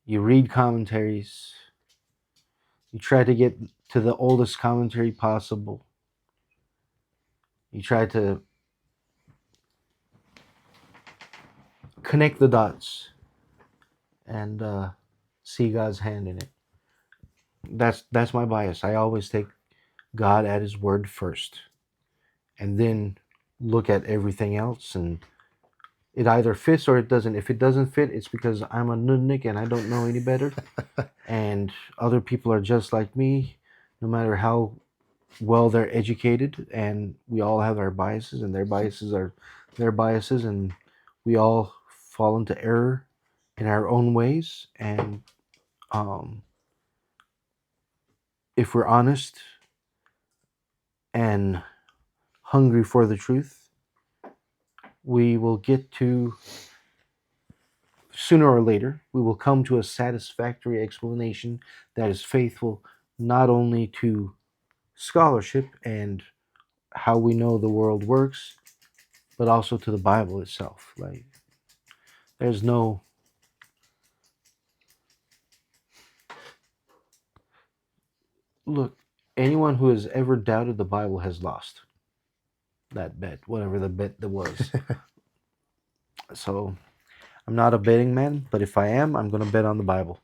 You read commentaries. You try to get to the oldest commentary possible. You try to connect the dots and see God's hand in it. That's my bias. I always take God at His word first, and then look at everything else, and it either fits or it doesn't. If it doesn't fit, it's because I'm a nudnik and I don't know any better, and other people are just like me, no matter how well they're educated, and we all have our biases, and their biases are their biases, and we all fall into error in our own ways. And if we're honest and hungry for the truth, we will get to, sooner or later, we will come to a satisfactory explanation that is faithful not only to scholarship and how we know the world works, but also to the Bible itself. Like, there's no look, anyone who has ever doubted the Bible has lost that bet, whatever the bet that was. So I'm not a betting man, but if I am, I'm going to bet on the Bible.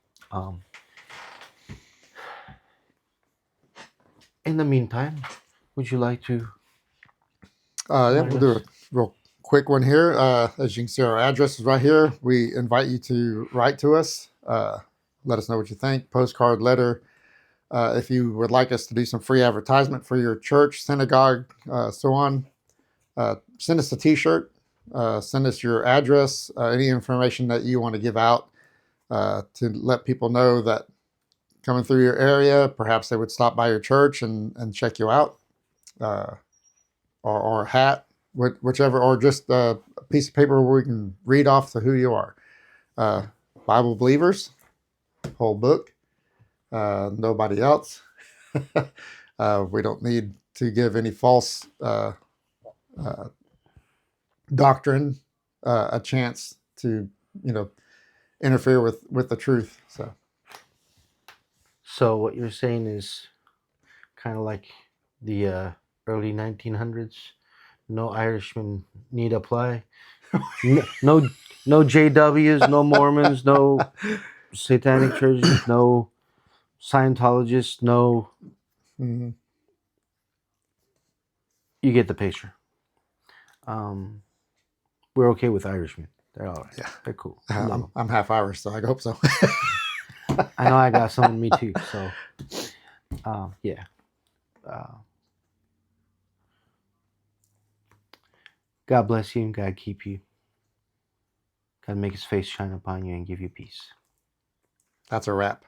In the meantime, would you like to Yeah, Remind we'll do a us. real quick one here. As you can see, our address is right here. We invite you to write to us. Let us know what you think. Postcard, letter. If you would like us to do some free advertisement for your church, synagogue, so on, send us a T-shirt. Send us your address, any information that you want to give out to let people know that coming through your area, perhaps they would stop by your church and check you out, uh, or a hat, whichever, or just a piece of paper where we can read off to who you are. Uh, Bible believers, whole book, nobody else. We don't need to give any false uh, doctrine a chance to, you know, interfere with the truth. So what you're saying is kind of like the early 1900s. No Irishmen need apply. No, no JWs, no Mormons, no Satanic churches, no Scientologists, no. Mhm. You get the picture. Um, we're okay with Irishmen. They're all right. Yeah, They're cool. We love them. I'm half Irish, so I hope so. I know I got some in me too. So, yeah. Uh, God bless you and God keep you. God make his face shine upon you and give you peace. That's a wrap.